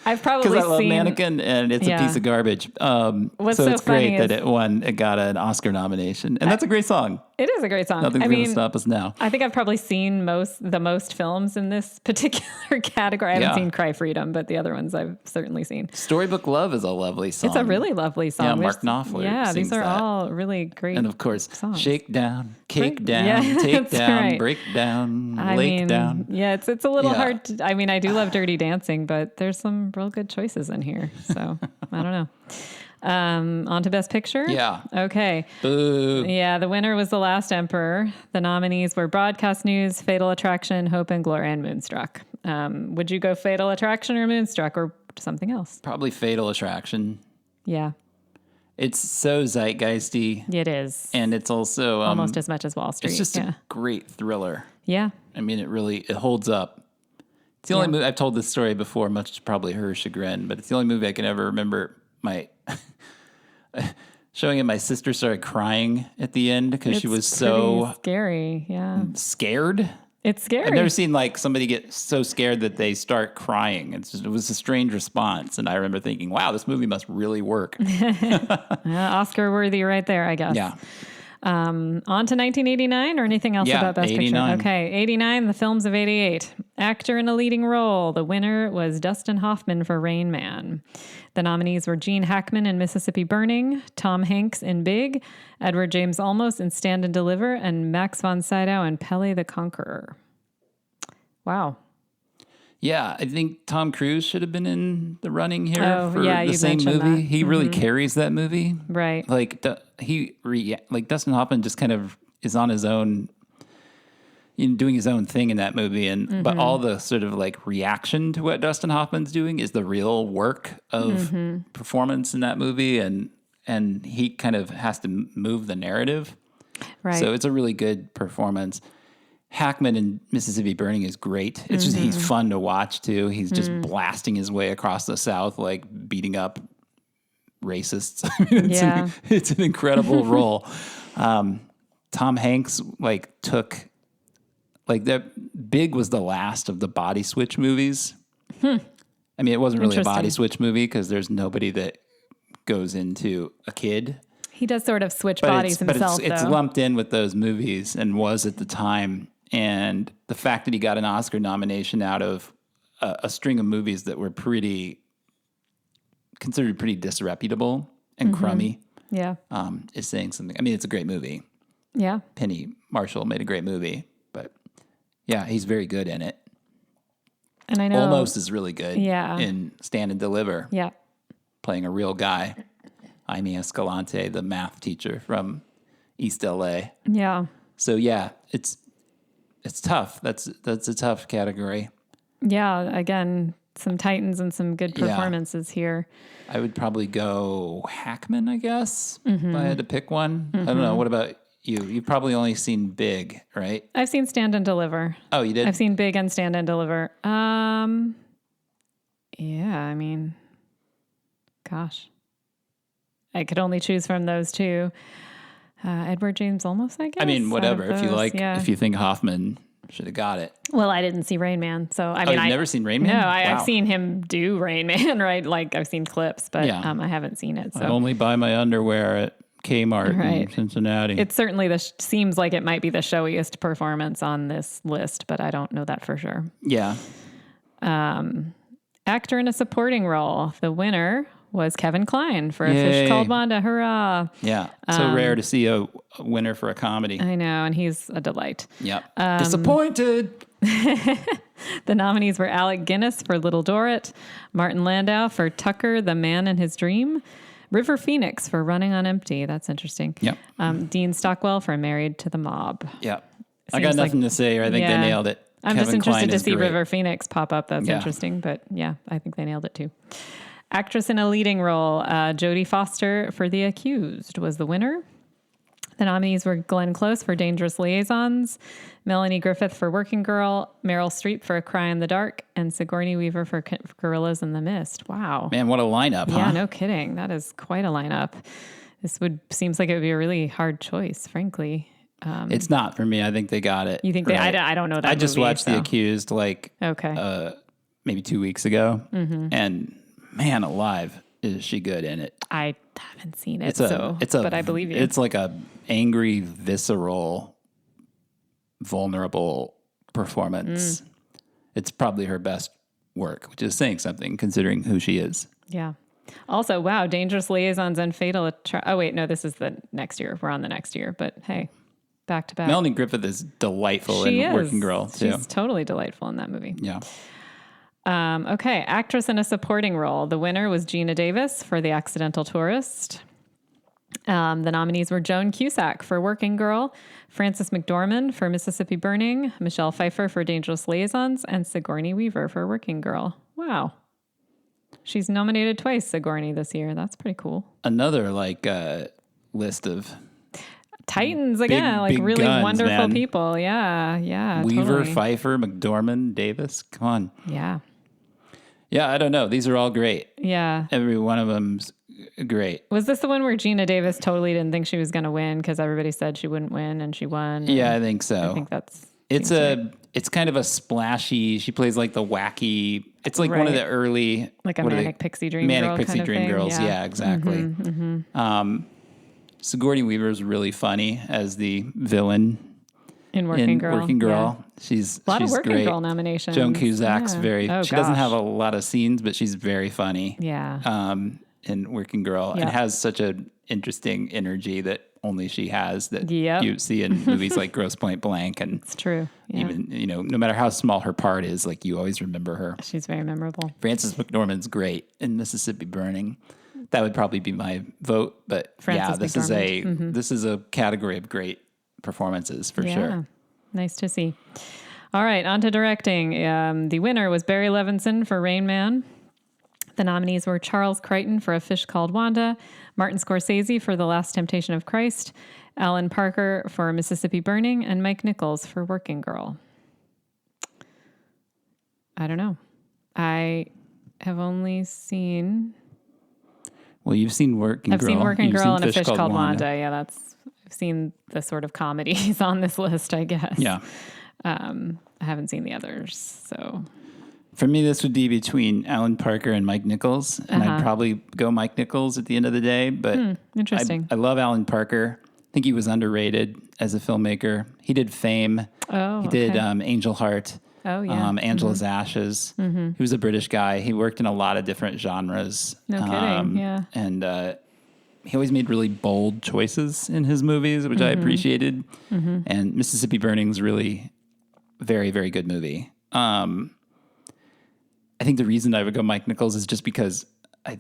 I've probably seen... Because I love Mannequin and it's a piece of garbage. What's so it's great is, that it got an Oscar nomination. And that's a great song. It is a great song. Nothing's going to stop us now. I think I've probably seen the most films in this particular category. I haven't seen Cry Freedom, but the other ones I've certainly seen. Storybook Love is a lovely song. It's a really lovely song. Yeah, Mark Knopfler Yeah, sings these are that. all really great And of course, songs. Shake Down, Cake Down, Take Down, Break Down, Lake Down. Yeah, it's a little hard to, I mean, I do love Dirty Dancing, but there's some real good choices in here. So, I don't know. On to Best Picture? Yeah. Okay. Boo. Yeah, the winner was The Last Emperor. The nominees were Broadcast News, Fatal Attraction, Hope and Glory, and Moonstruck. Would you go Fatal Attraction or Moonstruck or something else? Probably Fatal Attraction. Yeah. It's so zeitgeisty. It is. And it's also... almost as much as Wall Street. It's just a great thriller. Yeah. I mean, it holds up. It's the only movie... I've told this story before, much to probably her chagrin, but it's the only movie I can ever remember my showing it. My sister started crying at the end because she was so scary. Yeah. Scared. It's scary. I've never seen like somebody get so scared that they start crying. It was a strange response. And I remember thinking, wow, this movie must really work. Oscar worthy right there, I guess. Yeah. On to 1989 or anything else about Best 89. Picture? Okay, 89, the films of 88. Actor in a leading role. The winner was Dustin Hoffman for Rain Man. The nominees were Gene Hackman in Mississippi Burning, Tom Hanks in Big, Edward James Olmos in Stand and Deliver, and Max von Sydow in Pele the Conqueror. Wow. Yeah, I think Tom Cruise should have been in the running here for you the same movie. mentioned that. He really carries that movie. Right. Like Dustin Hoffman just kind of is on his own, doing his own thing in that movie, and but all the sort of like reaction to what Dustin Hoffman's doing is the real work of performance in that movie, and he kind of has to move the narrative. Right. So it's a really good performance. Hackman in Mississippi Burning is great. It's just, he's fun to watch too. He's just blasting his way across the South, like beating up racists. It's an incredible role. Tom Hanks took that. Big was the last of the body switch movies. I mean, it wasn't really a body switch movie because there's nobody that goes into a kid. He does sort of switch bodies himself, but it's lumped in with those movies and was at the time. And the fact that he got an Oscar nomination out of a string of movies that were considered pretty disreputable and crummy, is saying something. I mean, it's a great movie. Yeah. Penny Marshall made a great movie, but yeah, he's very good in it. And I know Almost is really good in Stand and Deliver. Yeah. Playing a real guy. Jaime Escalante, the math teacher from East LA. Yeah. So yeah, it's tough. That's a tough category. Yeah, again, some titans and some good performances here. I would probably go Hackman, I guess, if I had to pick one. I don't know. What about you? You've probably only seen Big, right? I've seen Stand and Deliver. Oh, you did? I've seen Big and Stand and Deliver. Yeah, I mean, gosh. I could only choose from those two. Edward James Olmos, I guess. I mean, whatever. If you if you think Hoffman should have got it. Well, I didn't see Rain Man, so I mean, you've never seen Rain Man? No, I've seen him do Rain Man, right? Like I've seen clips, but I haven't seen it. So I only buy my underwear at Kmart in Cincinnati. It certainly seems like it might be the showiest performance on this list, but I don't know that for sure. Yeah. Actor in a supporting role. The winner was Kevin Kline for A Fish Called Wanda. Hurrah. Yeah. So rare to see a winner for a comedy. I know, and he's a delight. Yep. Disappointed. The nominees were Alec Guinness for Little Dorrit, Martin Landau for Tucker, the Man in His Dream, River Phoenix for Running on Empty. That's interesting. Yep. Dean Stockwell for Married to the Mob. Yep. I got nothing to say, or I think they nailed it. I'm Kevin just interested Kline to see great. River Phoenix pop up. That's interesting, but yeah, I think they nailed it too. Actress in a leading role, Jodie Foster for The Accused was the winner. The nominees were Glenn Close for Dangerous Liaisons, Melanie Griffith for Working Girl, Meryl Streep for A Cry in the Dark, and Sigourney Weaver for Gorillas in the Mist. Wow. Man, what a lineup, huh? Yeah, no kidding. That is quite a lineup. Seems like it would be a really hard choice, frankly. It's not for me. I think they got it. You think right. I don't know that I just movie, watched The Accused maybe 2 weeks ago, and man alive, is she good in it? I haven't seen it, but I believe you. It's like a angry, visceral, vulnerable performance. It's probably her best work, which is saying something considering who she is. Yeah. Also, wow, Dangerous Liaisons and Fatal Attraction. Oh, wait, no, this is the next year. We're on the next year, but hey, back to back. Melanie Griffith is delightful in Working Girl, too. She's totally delightful in that movie. Yeah. Okay, actress in a supporting role. The winner was Gina Davis for The Accidental Tourist. The nominees were Joan Cusack for Working Girl, Frances McDormand for Mississippi Burning, Michelle Pfeiffer for Dangerous Liaisons, and Sigourney Weaver for Working Girl. Wow. She's nominated twice, Sigourney, this year. That's pretty cool. Another list of titans again, big really guns, wonderful man. People. Yeah. Weaver, totally. Pfeiffer, McDormand, Davis. Come on. Yeah. Yeah, I don't know. These are all great. Yeah. Every one of them's great. Was this the one where Gina Davis totally didn't think she was going to win because everybody said she wouldn't win and she won? Yeah, I think so. I think that's... It's kind of a splashy. She plays like the wacky. It's like one of the early, like a manic pixie dream girl manic pixie kind of dream thing. girls. Yeah, exactly. Sigourney Weaver is really funny as the villain in Working Girl. Yeah. She's a lot of Working great. Girl nominations. Joan Cusack's she doesn't have a gosh. lot of scenes, but she's very funny. Yeah. In Working Girl, and has such an interesting energy that only she has that you see in movies like Grosse Pointe Blank. And it's true. Yeah. Even, no matter how small her part is, like you always remember her. She's very memorable. Frances McDormand's great in Mississippi Burning. That would probably be my vote, but this is a category of great performances for sure. Nice to see. All right, on to directing. The winner was Barry Levinson for Rain Man. The nominees were Charles Crichton for A Fish Called Wanda, Martin Scorsese for The Last Temptation of Christ, Alan Parker for Mississippi Burning, and Mike Nichols for Working Girl. I don't know. I have only seen... Well, you've seen Working Girl. I've seen Working Girl and A Fish Called Wanda. Yeah, I've seen the sort of comedies on this list, I guess. Yeah. I haven't seen the others, so... For me, this would be between Alan Parker and Mike Nichols, and I'd probably go Mike Nichols at the end of the day. But interesting. I love Alan Parker. I think he was underrated as a filmmaker. He did Fame. He did Angel Heart. Oh, yeah. Angela's Ashes. He was a British guy. He worked in a lot of different genres. No kidding, yeah. And he always made really bold choices in his movies, which I appreciated. And Mississippi Burning's really very, very good movie. I think the reason I would go Mike Nichols is just because I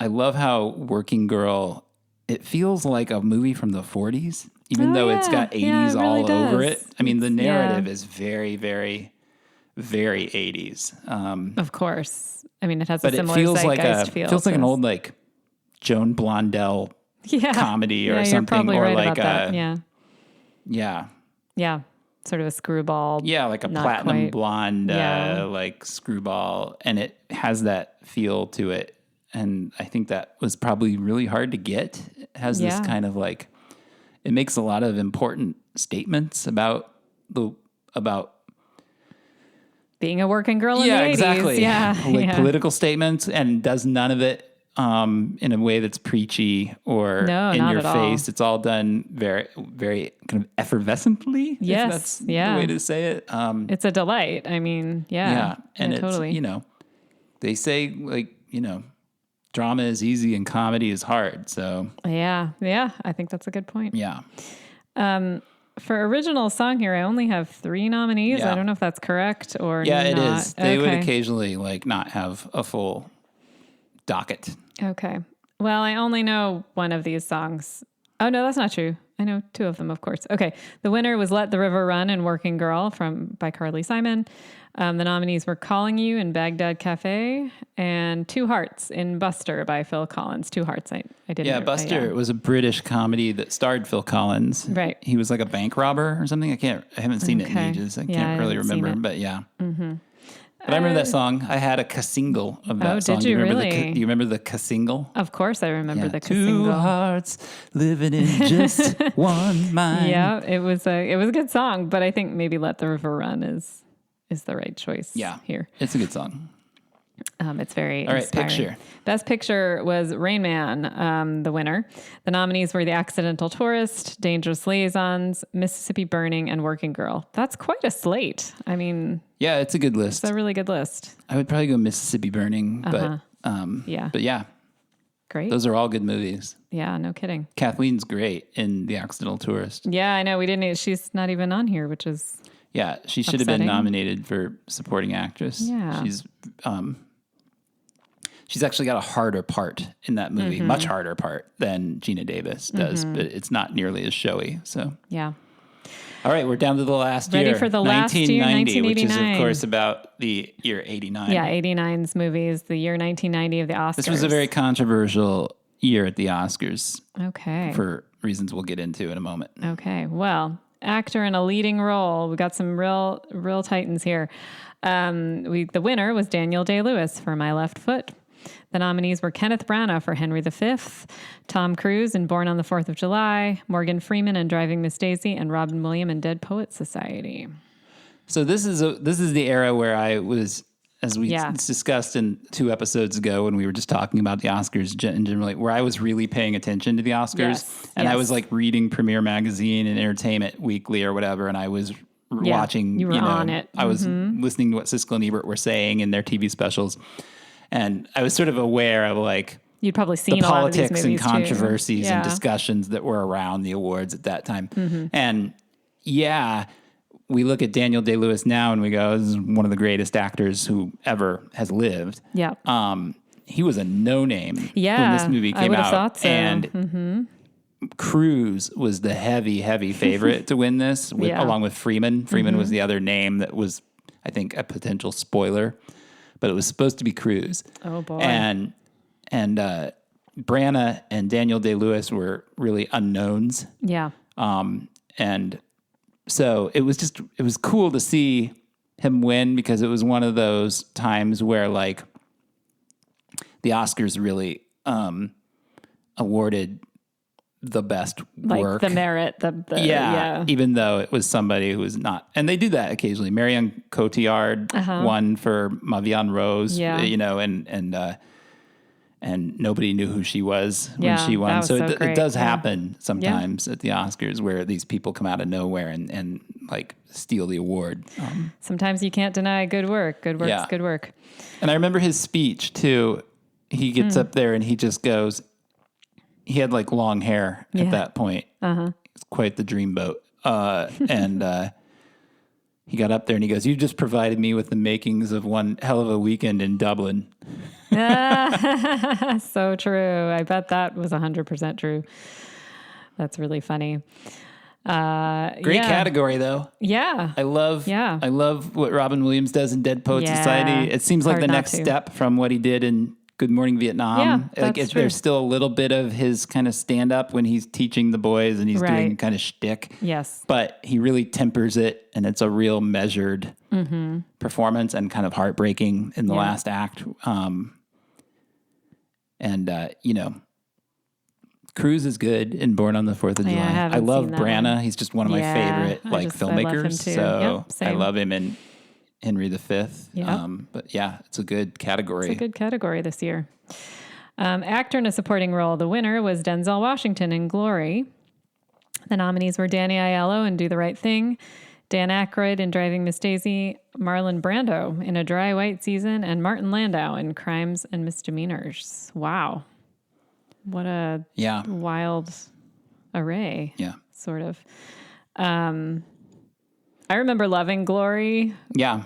love how Working Girl, it feels like a movie from the 40s, even though it's got 80s all really over does. it. I mean, the narrative is very, very, very 80s. Of course. I mean, it has but a it similar feels like feel an old like Joan Blondell comedy or something, you're or right like about that. Yeah. Sort of a screwball. Yeah, like a platinum blonde, like screwball. And it has that feel to it. And I think that was probably really hard to get. It has this kind of like, it makes a lot of important statements about being a working girl in the 80s. Exactly. Yeah, like political statements, and does none of it in a way that's preachy or in your face. It's all done very, very kind of effervescently. Yes. If that's the way to say it. It's a delight. I mean, and it's, totally. They say like, drama is easy and comedy is hard. So yeah. I think that's a good point. Yeah. For original song here, I only have 3 nominees. I don't know if that's correct or not. Yeah, it is. They would occasionally like not have a full docket. Okay. Well, I only know one of these songs. Oh, no, that's not true. I know 2 of them, of course. Okay. The winner was Let the River Run and Working Girl by Carly Simon. The nominees were Calling You in Baghdad Cafe and Two Hearts in Buster by Phil Collins. Two Hearts. I didn't. Yeah, Buster was a British comedy that starred Phil Collins. Right. He was like a bank robber or something. I haven't seen it in ages. I can't really remember, but yeah. Mm-hmm. But I remember that song. I had a single of that song. Did you really? Do you remember the single? Of course I remember the single. 2 hearts living in just one mind. Yeah, it was a good song, but I think maybe Let the River Run is the right choice here. It's a good song. It's very all right. inspiring. Picture. Best picture was Rain Man, the winner. The nominees were The Accidental Tourist, Dangerous Liaisons, Mississippi Burning, and Working Girl. That's quite a slate. I mean, yeah, it's a good list. It's a really good list. I would probably go Mississippi Burning, but great. Those are all good movies. Yeah, no kidding. Kathleen's great in The Accidental Tourist. Yeah, I know. She's not even on here, which is she should have been nominated for supporting actress. Yeah, she's actually got a harder part in that movie, much harder part than Gina Davis does, but it's not nearly as showy. So yeah. All right, we're down to the last year. Ready for the last year, 1989. Which is, of course, about the year 89. Yeah, 89's movies, the year 1990 of the Oscars. This was a very controversial year at the Oscars. Okay. For reasons we'll get into in a moment. Okay, well, actor in a leading role. We got some real titans here. The winner was Daniel Day-Lewis for My Left Foot. The nominees were Kenneth Branagh for Henry V, Tom Cruise in Born on the 4th of July, Morgan Freeman in Driving Miss Daisy, and Robin Williams in Dead Poets Society. So this is the era where I was, as we discussed in 2 episodes ago when we were just talking about the Oscars generally, where I was really paying attention to the Oscars. I was like reading Premiere Magazine and Entertainment Weekly or whatever, and I was watching, you were on it. I was listening to what Siskel and Ebert were saying in their TV specials. And I was sort of aware of like you'd probably seen the a lot of these politics movies and controversies and discussions that were around the awards at that time. And we look at Daniel Day-Lewis now and we go, this is one of the greatest actors who ever has lived. Yeah. He was a no-name when this movie came out. Thought so. And Cruise was the heavy favorite to win this, along with Freeman. Freeman was the other name that was, I think, a potential spoiler, but it was supposed to be Cruise. Oh boy! And Branagh and Daniel Day-Lewis were really unknowns. Yeah. And so it was cool to see him win because it was one of those times where like the Oscars really awarded the best work. The merit, even though it was somebody who was not, and they do that occasionally. Marion Cotillard won for Ma Vie en Rose, and nobody knew who she was when she won. So it does happen sometimes at the Oscars where these people come out of nowhere and like steal the award. Sometimes you can't deny good work. Good work's good work. And I remember his speech too. He gets up there and he just goes, he had like long hair at that point. It's quite the dreamboat. And he got up there and he goes, "You just provided me with the makings of one hell of a weekend in Dublin." So true. I bet that was 100% true. That's really funny. Great category though. Yeah. I love what Robin Williams does in Dead Poets Society. It seems like the next step from what he did in Good Morning Vietnam. Yeah, that's true. There's still a little bit of his kind of stand up when he's teaching the boys and he's doing kind of shtick. Yes. But he really tempers it and it's a real measured performance and kind of heartbreaking in the last act. Cruise is good in Born on the 4th of July. I love Branagh. He's just one of my favorite filmmakers. So I love him in Henry V. But it's a good category. It's a good category this year. Actor in a supporting role. The winner was Denzel Washington in Glory. The nominees were Danny Aiello in Do the Right Thing, Dan Aykroyd in Driving Miss Daisy, Marlon Brando in A Dry White Season, and Martin Landau in Crimes and Misdemeanors. Wow. What a wild array. Yeah. Sort of. I remember loving Glory. Yeah.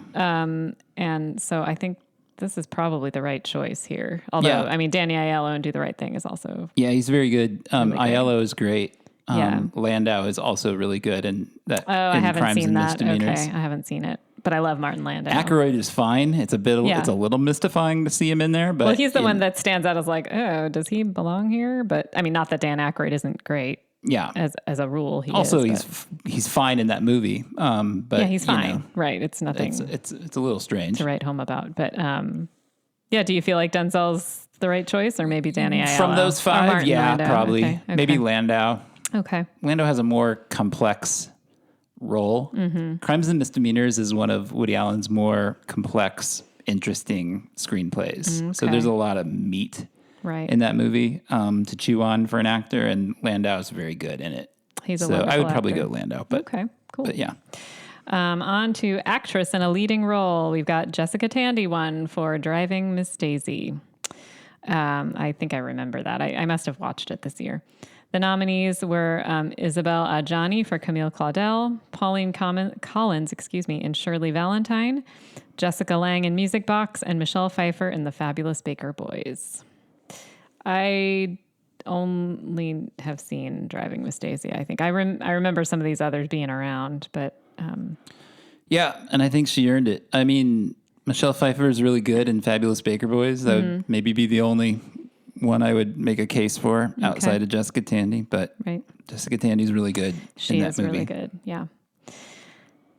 And so I think this is probably the right choice here. Although, I mean, Danny Aiello in Do the Right Thing is also... Yeah, he's very good. Really good. Aiello is great. Landau is also really good in that. I haven't Crimes seen and that. Misdemeanors. Okay, I haven't seen it. But I love Martin Landau. Aykroyd is fine. It's a little mystifying to see him in there. But he's the one that stands out as like, oh, does he belong here? But I mean, not that Dan Aykroyd isn't great. Yeah, as a rule, he's fine in that movie. But he's fine. Right? It's nothing. It's a little strange to write home about. But do you feel like Denzel's the right choice, or maybe Danny Aiello? From those 5? Landau. Probably. Okay. Maybe Landau. Okay. Landau has a more complex role. Crimes and Misdemeanors is one of Woody Allen's more complex, interesting screenplays. Okay. So there's a lot of meat in that movie to chew on for an actor, and Landau is very good in it. He's a wonderful I would probably actor. go Landau. But, okay, cool. But yeah. On to actress in a leading role. We've got Jessica Tandy won for Driving Miss Daisy. I think I remember that. I must have watched it this year. The nominees were Isabelle Adjani for Camille Claudel, Pauline Collins, in Shirley Valentine, Jessica Lange in Music Box, and Michelle Pfeiffer in The Fabulous Baker Boys. I only have seen Driving Miss Daisy, I think. I remember some of these others being around, but... Yeah, and I think she earned it. I mean, Michelle Pfeiffer is really good in Fabulous Baker Boys. That would maybe be the only one I would make a case for outside of Jessica Tandy, but Jessica Tandy's really good in that movie. She is really good, yeah.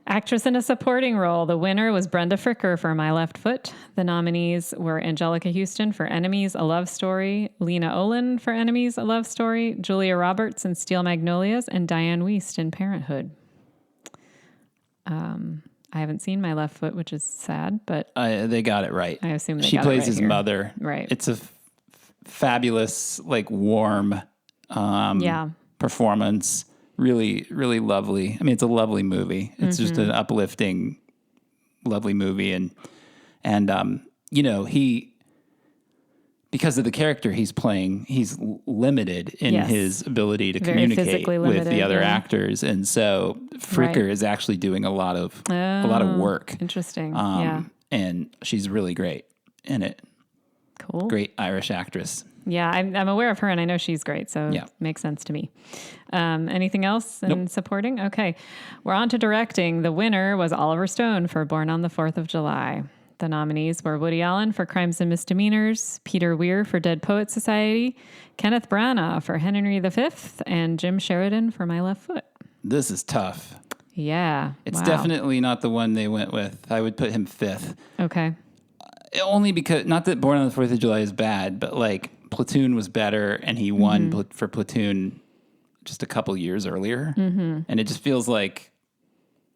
Actress in a supporting role. The winner was Brenda Fricker for My Left Foot. The nominees were Angelica Houston for Enemies, A Love Story, Lena Olin for Enemies, A Love Story, Julia Roberts in Steel Magnolias, and Diane Wiest in Parenthood. I haven't seen My Left Foot, which is sad, but they got it right. I assume she got plays it right his here. mother. Right. It's a fabulous, like warm performance. Really, really lovely. I mean, it's a lovely movie. It's just an uplifting, lovely movie, and he. Because of the character he's playing, he's limited in his ability to communicate with the other actors, and so Fricker is actually doing a lot of work. Interesting. And she's really great in it. Cool. Great Irish actress. Yeah, I'm aware of her, and I know she's great, so it makes sense to me. Anything else in supporting? Okay, we're on to directing. The winner was Oliver Stone for Born on the 4th of July. The nominees were Woody Allen for Crimes and Misdemeanors, Peter Weir for Dead Poets Society, Kenneth Branagh for Henry V, and Jim Sheridan for My Left Foot. This is tough. Yeah. It's definitely not the one they went with. I would put him 5th. Okay. Only because, not that Born on the 4th of July is bad, but like Platoon was better, and he won for Platoon just a couple years earlier. And it just feels like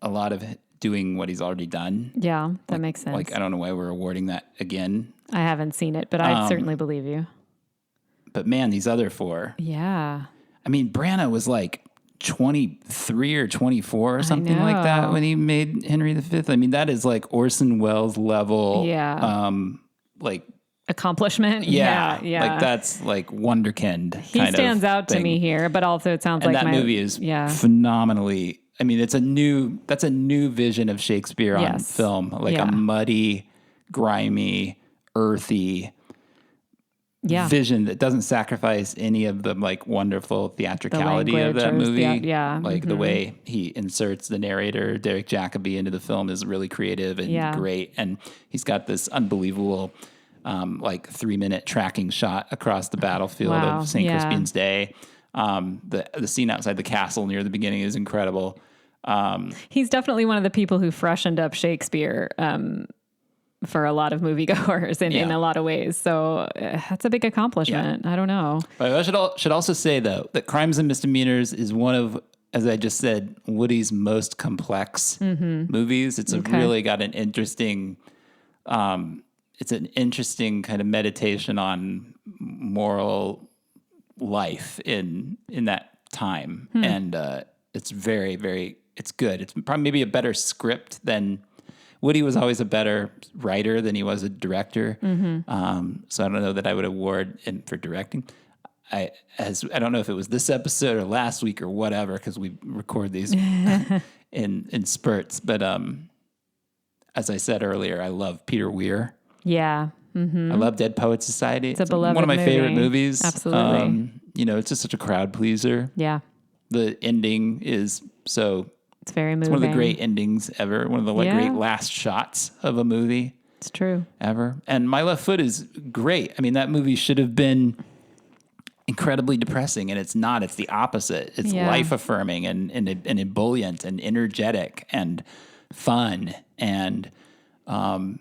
a lot of doing what he's already done. Yeah, that makes sense. Like, I don't know why we're awarding that again. I haven't seen it, but I certainly believe you. But man, these other 4. Yeah. I mean, Branagh was like 23 or 24 or something like that when he made Henry V. I mean, that is like Orson Welles level. Yeah. Like accomplishment. Yeah. Yeah. Like that's like wonderkind. He stands out to me here, but also it sounds and like that movie is phenomenally. I mean, that's a new vision of Shakespeare on film, like a muddy, grimy, earthy vision that doesn't sacrifice any of the like wonderful theatricality of that movie. The way he inserts the narrator, Derek Jacobi, into the film is really creative and great. And he's got this unbelievable, 3-minute tracking shot across the battlefield of St. Crispin's Day. The scene outside the castle near the beginning is incredible. He's definitely one of the people who freshened up Shakespeare for a lot of moviegoers in a lot of ways. So that's a big accomplishment. I don't know. But I should also say, though, that Crimes and Misdemeanors is one of, as I just said, Woody's most complex movies. It's really got an interesting... it's an interesting kind of meditation on moral life in that time. And it's very, very... It's good. It's probably maybe a better script than Woody was always a better writer than he was a director. So I don't know that I would award him for directing. I don't know if it was this episode or last week or whatever, because we record these in spurts. But as I said earlier, I love Peter Weir. Yeah. I love Dead Poets Society. It's a beloved one of my movie. favorite movies. Absolutely. It's just such a crowd pleaser. Yeah. The ending is so... It's very moving. It's one of the great endings ever. One of the great last shots of a movie. It's true. Ever. And My Left Foot is great. I mean, that movie should have been incredibly depressing, and it's not. It's the opposite. It's life-affirming and ebullient and energetic and fun and heartwarming.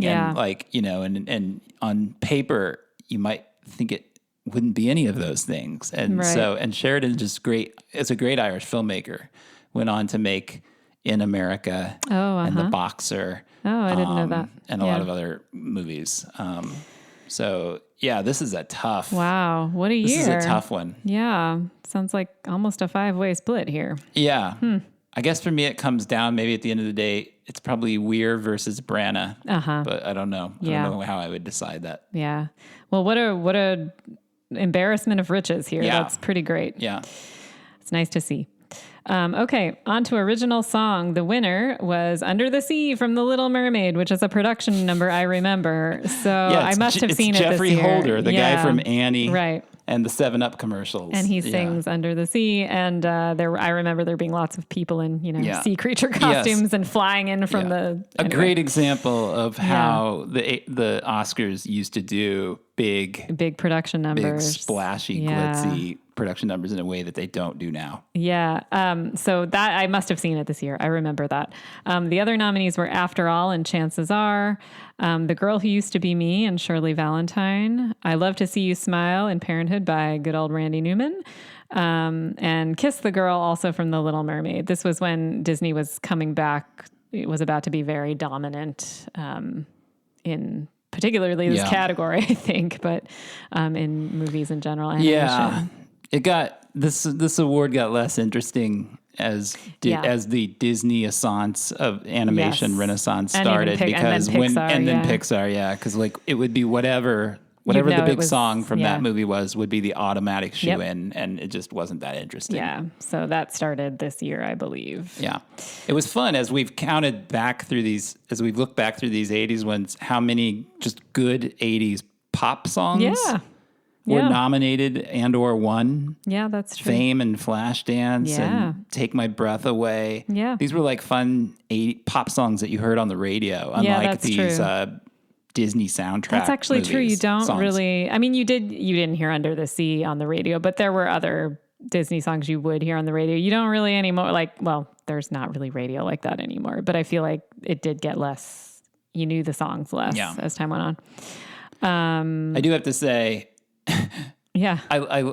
And and on paper, you might think it wouldn't be any of those things. And and Sheridan's just great. It's a great Irish filmmaker. Went on to make In America and The Boxer. Oh, I didn't know that. And a lot of other movies. This is a tough. Wow, what a year. This is a tough one. Yeah, sounds like almost a 5-way split here. Yeah. I guess for me it comes down, maybe at the end of the day, it's probably Weir versus Branagh. But I don't know. I don't know how I would decide that. Yeah. Well, what a embarrassment of riches here. That's pretty great. Yeah. It's nice to see. Okay, on to original song. The winner was Under the Sea from The Little Mermaid, which is a production number I remember. So I must have seen it Jeffrey this year. Holder, the guy from Annie. Right. And the 7-Up commercials. And he sings Under the Sea. And I remember there being lots of people in, sea creature costumes and flying in from the... A great example of how the Oscars used to do big production numbers, big splashy, glitzy production numbers in a way that they don't do now. Yeah. So that I must have seen it this year. I remember that. The other nominees were After All and Chances Are, The Girl Who Used to Be Me and Shirley Valentine, I Love to See You Smile and Parenthood by good old Randy Newman, and Kiss the Girl, also from The Little Mermaid. This was when Disney was coming back. It was about to be very dominant in particularly this category, I think, but in movies in general. Animation. Yeah. It got this award got less interesting as the Disney Assance of animation renaissance started, because then Pixar, because like it would be whatever the big song from that movie would be the automatic shoe in, and it just wasn't that interesting. Yeah, so that started this year, I believe. Yeah, it was fun as we've looked back through these 80s ones, how many just good 80s pop songs were nominated and or won. Yeah, that's true. Fame and Flashdance and Take My Breath Away. Yeah. These were like fun pop songs that you heard on the radio, unlike these Disney soundtrack. That's actually true. You don't songs. really, I mean, you didn't hear Under the Sea on the radio, but there were other Disney songs you would hear on the radio. You don't really anymore, there's not really radio like that anymore, but I feel like it did get less, you knew the songs less as time went on. I do have to say, I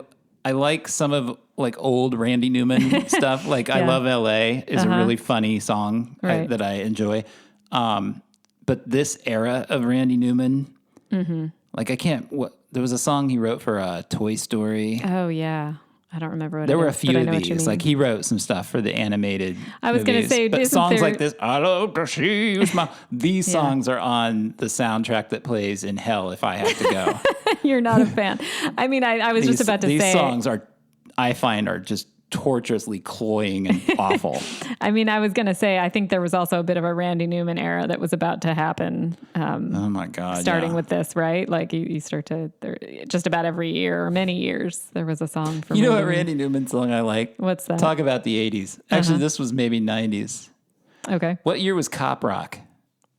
like some of like old Randy Newman stuff. Like I Love LA is a really funny song that I enjoy. But this era of Randy Newman, like there was a song he wrote for Toy Story. Oh yeah. I don't remember what there it were is, a few of these. Like he wrote some stuff for the animated. I was going to say, but songs like this, I love to see you smile. These songs are on the soundtrack that plays in hell if I have to go. You're not a fan. I mean, I was just about to say these songs I find are just torturously cloying and awful. I mean, I was going to say, I think there was also a bit of a Randy Newman era that was about to happen. Oh my God. Starting with this, right? Like you start to, just about every year or many years, there was a song from what Randy Newman song I like? What's that? Talk about the 80s. Actually, this was maybe 90s. Okay. What year was Cop Rock?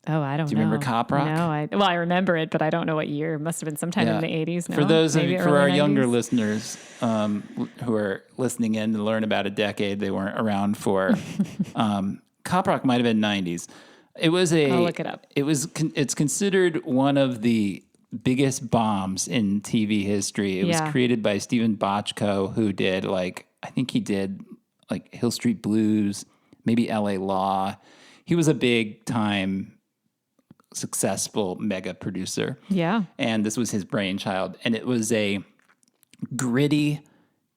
Oh, I don't know. Do you remember Cop Rock? No, I remember it, but I don't know what year. It must have been sometime in the 80s. No? For those of for our 90s? Younger listeners who are listening in to learn about a decade they weren't around for, Cop Rock might have been 90s. I'll look it up. It's considered one of the biggest bombs in TV history. It was created by Stephen Bochco, who did he did Hill Street Blues, maybe LA Law. He was a big time successful mega producer. Yeah. And this was his brainchild. And it was a gritty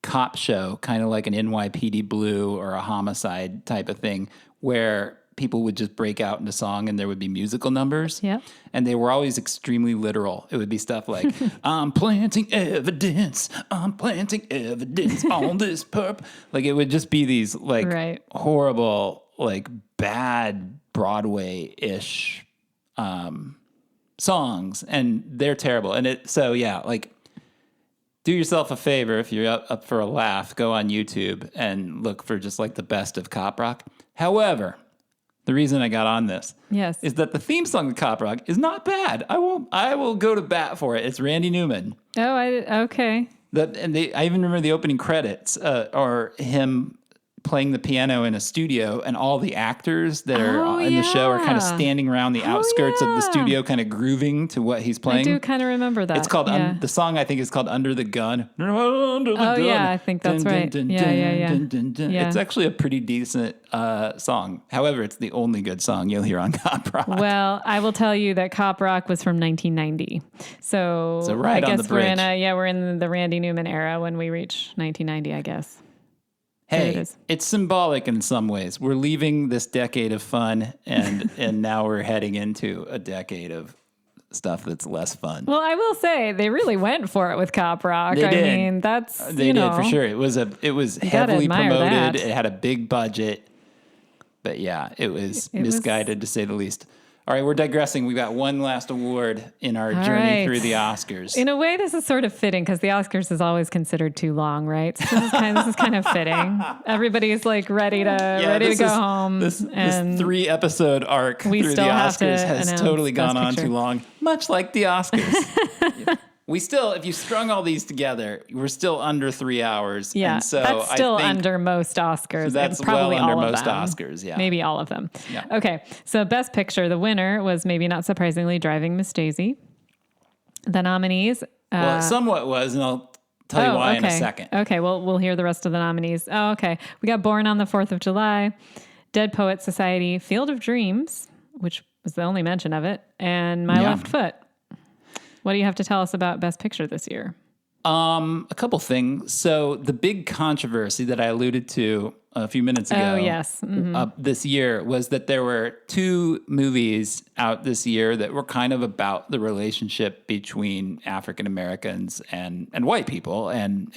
cop show, kind of like an NYPD Blue or a Homicide type of thing, where people would just break out into song and there would be musical numbers. Yeah. And they were always extremely literal. It would be stuff like, I'm planting evidence on this perp. Like it would just be these horrible, bad Broadway-ish songs, and they're terrible. And do yourself a favor if you're up for a laugh, go on YouTube and look for just the best of Cop Rock. However, the reason I got on this is that the theme song of Cop Rock is not bad. I will go to bat for it. It's Randy Newman. Oh, okay. I even remember the opening credits are him playing the piano in a studio, and all the actors that are in the show are kind of standing around the outskirts of the studio, kind of grooving to what he's playing. I do kind of remember that. It's called, the song I think is called Under the Gun. Under the Gun. Yeah, I think that's right. Yeah. It's actually a pretty decent song. However, it's the only good song you'll hear on Cop Rock. Well, I will tell you that Cop Rock was from 1990. So right I on guess the bridge. we're in the Randy Newman era when we reach 1990, I guess. Hey, it's symbolic in some ways. We're leaving this decade of fun, and now we're heading into a decade of stuff that's less fun. Well, I will say they really went for it with Cop Rock. They did. I mean, they did for sure. It was heavily promoted. That. It had a big budget, but it was misguided to say the least. All right, we're digressing. We've got one last award in our journey through the Oscars. In a way, this is sort of fitting because the Oscars is always considered too long, right? So this is kind of fitting. Everybody's ready to go home. This 3-episode arc through the Oscars has totally gone on too long, much like the Oscars. we still, if you strung all these together, we're still under 3 hours. Yeah, and so that's still I think under most Oscars. so that's probably well under all of most them. Oscars. Yeah, Maybe all of them. Yeah. Okay, so Best Picture, the winner was maybe not surprisingly Driving Miss Daisy. The nominees. Well, it somewhat was, and I'll tell you why in a second. Okay, well, we'll hear the rest of the nominees. Oh, okay. We got Born on the 4th of July, Dead Poets Society, Field of Dreams, which was the only mention of it, and My Left Foot. What do you have to tell us about Best Picture this year? A couple things. So the big controversy that I alluded to a few minutes ago this year was that there were 2 movies out this year that were kind of about the relationship between African Americans and white people. And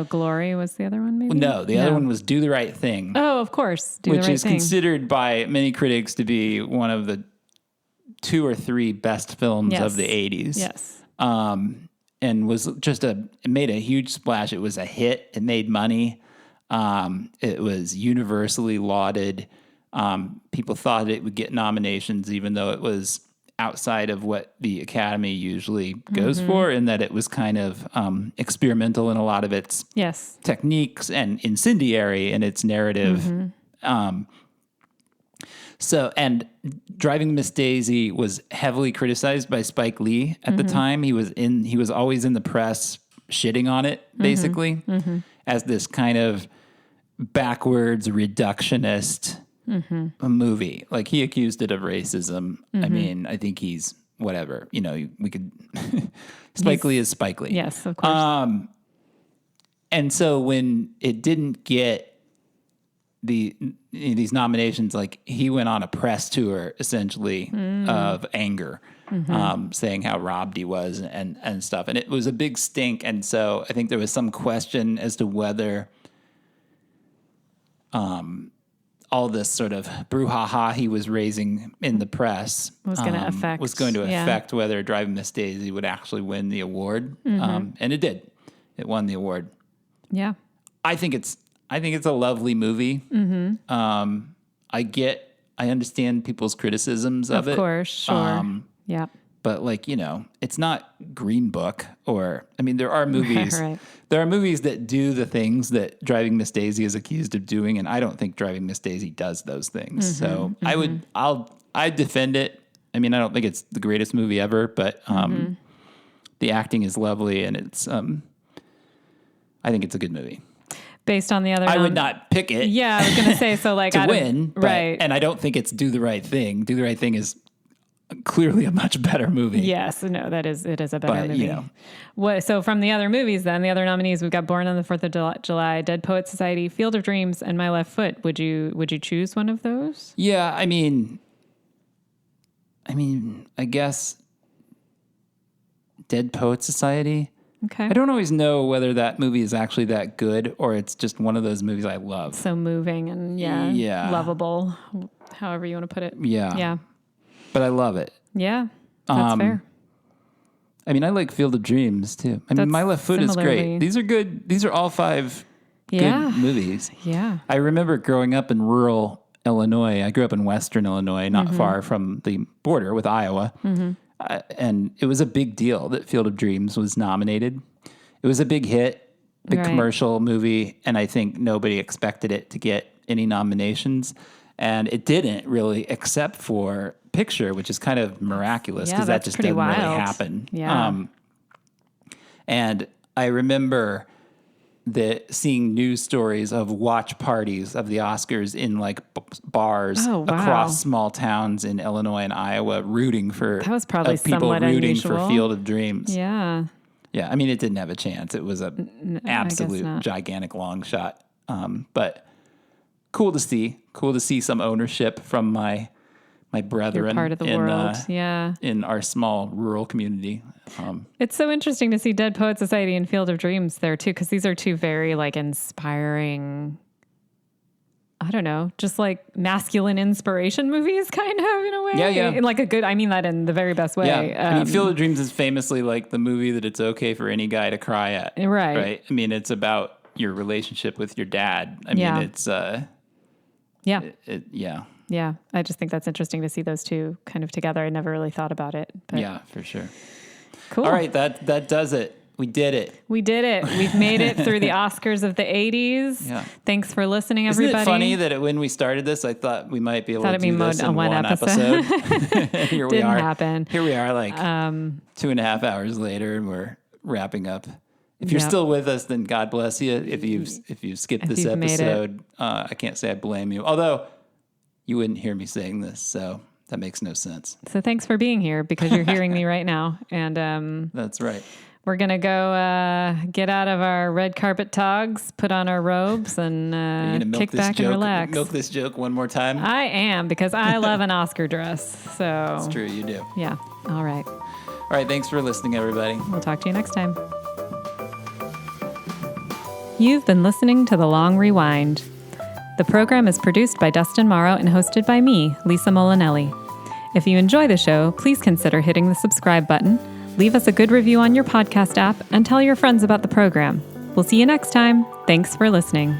Glory was the other one, maybe? No, the other one was Do the Right Thing. Oh, of course. Which is considered by many critics to be one of the 2 or 3 best films of the 80s. Yes. And was just it made a huge splash. It was a hit. It made money. It was universally lauded. People thought it would get nominations, even though it was outside of what the Academy usually goes for, and that it was kind of experimental in a lot of its techniques and incendiary in its narrative. So, and Driving Miss Daisy was heavily criticized by Spike Lee at the time. He was always in the press shitting on it, basically, as this kind of backwards reductionist movie. Like, he accused it of racism. I mean, I think he's whatever. You know, we could Spike Lee is Spike Lee. Yes, of course. And so when it didn't get these nominations, like, he went on a press tour essentially of anger, saying how robbed he was and stuff. And it was a big stink. And so I think there was some question as to whether all this sort of brouhaha he was raising in the press was going to affect whether Driving Miss Daisy would actually win the award. And it did. It won the award. Yeah. I think it's a lovely movie. I understand people's criticisms of it. Of course, sure. Yeah. But, like, you know, it's not Green Book there are movies. Right. There are movies that do the things that Driving Miss Daisy is accused of doing, and I don't think Driving Miss Daisy does those things. So I'd defend it. I mean, I don't think it's the greatest movie ever, but the acting is lovely, and it's I think it's a good movie. Based on the other, I would not pick it. Yeah, I was going to say, so like to win, right? And I don't think it's Do the Right Thing. Do the Right Thing is clearly a much better movie. Yes, no, it is a better movie. You know. So from the other movies, then the other nominees, we've got Born on the 4th of July, Dead Poets Society, Field of Dreams, and My Left Foot. Would you choose one of those? Yeah, I mean, I guess Dead Poets Society. Okay. I don't always know whether that movie is actually that good or it's just one of those movies I love. So moving and lovable, however you want to put it. Yeah. Yeah. But I love it. Yeah, that's fair. I mean, I like Field of Dreams too. I mean, My Left Foot is great. These are good. These are all 5 good movies. Yeah. I remember growing up in rural Illinois. I grew up in Western Illinois, not far from the border with Iowa. And it was a big deal that Field of Dreams was nominated. It was a big hit, big commercial movie, and I think nobody expected it to get any nominations. And it didn't really, except for picture, which is kind of miraculous because that just doesn't really happen. Yeah. And I remember seeing news stories of watch parties of the Oscars in like bars across small towns in Illinois and Iowa, rooting for that was probably people somewhat rooting unusual. for Field of Dreams. Yeah. Yeah. I mean, it didn't have a chance. It was an absolute gigantic long shot. But cool to see some ownership from my brethren. You're part of the world. In our small rural community. It's so interesting to see Dead Poet Society and Field of Dreams there too, because these are 2 very like inspiring, I don't know, just like masculine inspiration movies kind of in a way. Yeah. In like a good, I mean that in the very best way. Yeah. I mean, Field of Dreams is famously like the movie that it's okay for any guy to cry at. Right. I mean, it's about your relationship with your dad. I mean, it's, Yeah, I just think that's interesting to see those 2 kind of together. I never really thought about it. But yeah, for sure. Cool. All right, that does it. We did it. We did it. We've made it through the Oscars of the 80s. Yeah. Thanks for listening, everybody. Isn't it funny that when we started this, I thought we might be able to do this in one episode. Here we Didn't are. happen. Here we are, like 2.5 hours later, and we're wrapping up. If you're still with us, then God bless you. If you've skipped this episode, I can't say I blame you. Although you wouldn't hear me saying this, so that makes no sense. So thanks for being here, because you're hearing me right now. And that's right. We're going to go get out of our red carpet togs, put on our robes, and kick back and relax. Milk this joke one more time? I am, because I love an Oscar dress. So it's true, you do. Yeah. All right. All right, thanks for listening, everybody. We'll talk to you next time. You've been listening to The Long Rewind. The program is produced by Dustin Morrow and hosted by me, Lisa Molinelli. If you enjoy the show, please consider hitting the subscribe button, leave us a good review on your podcast app, and tell your friends about the program. We'll see you next time. Thanks for listening.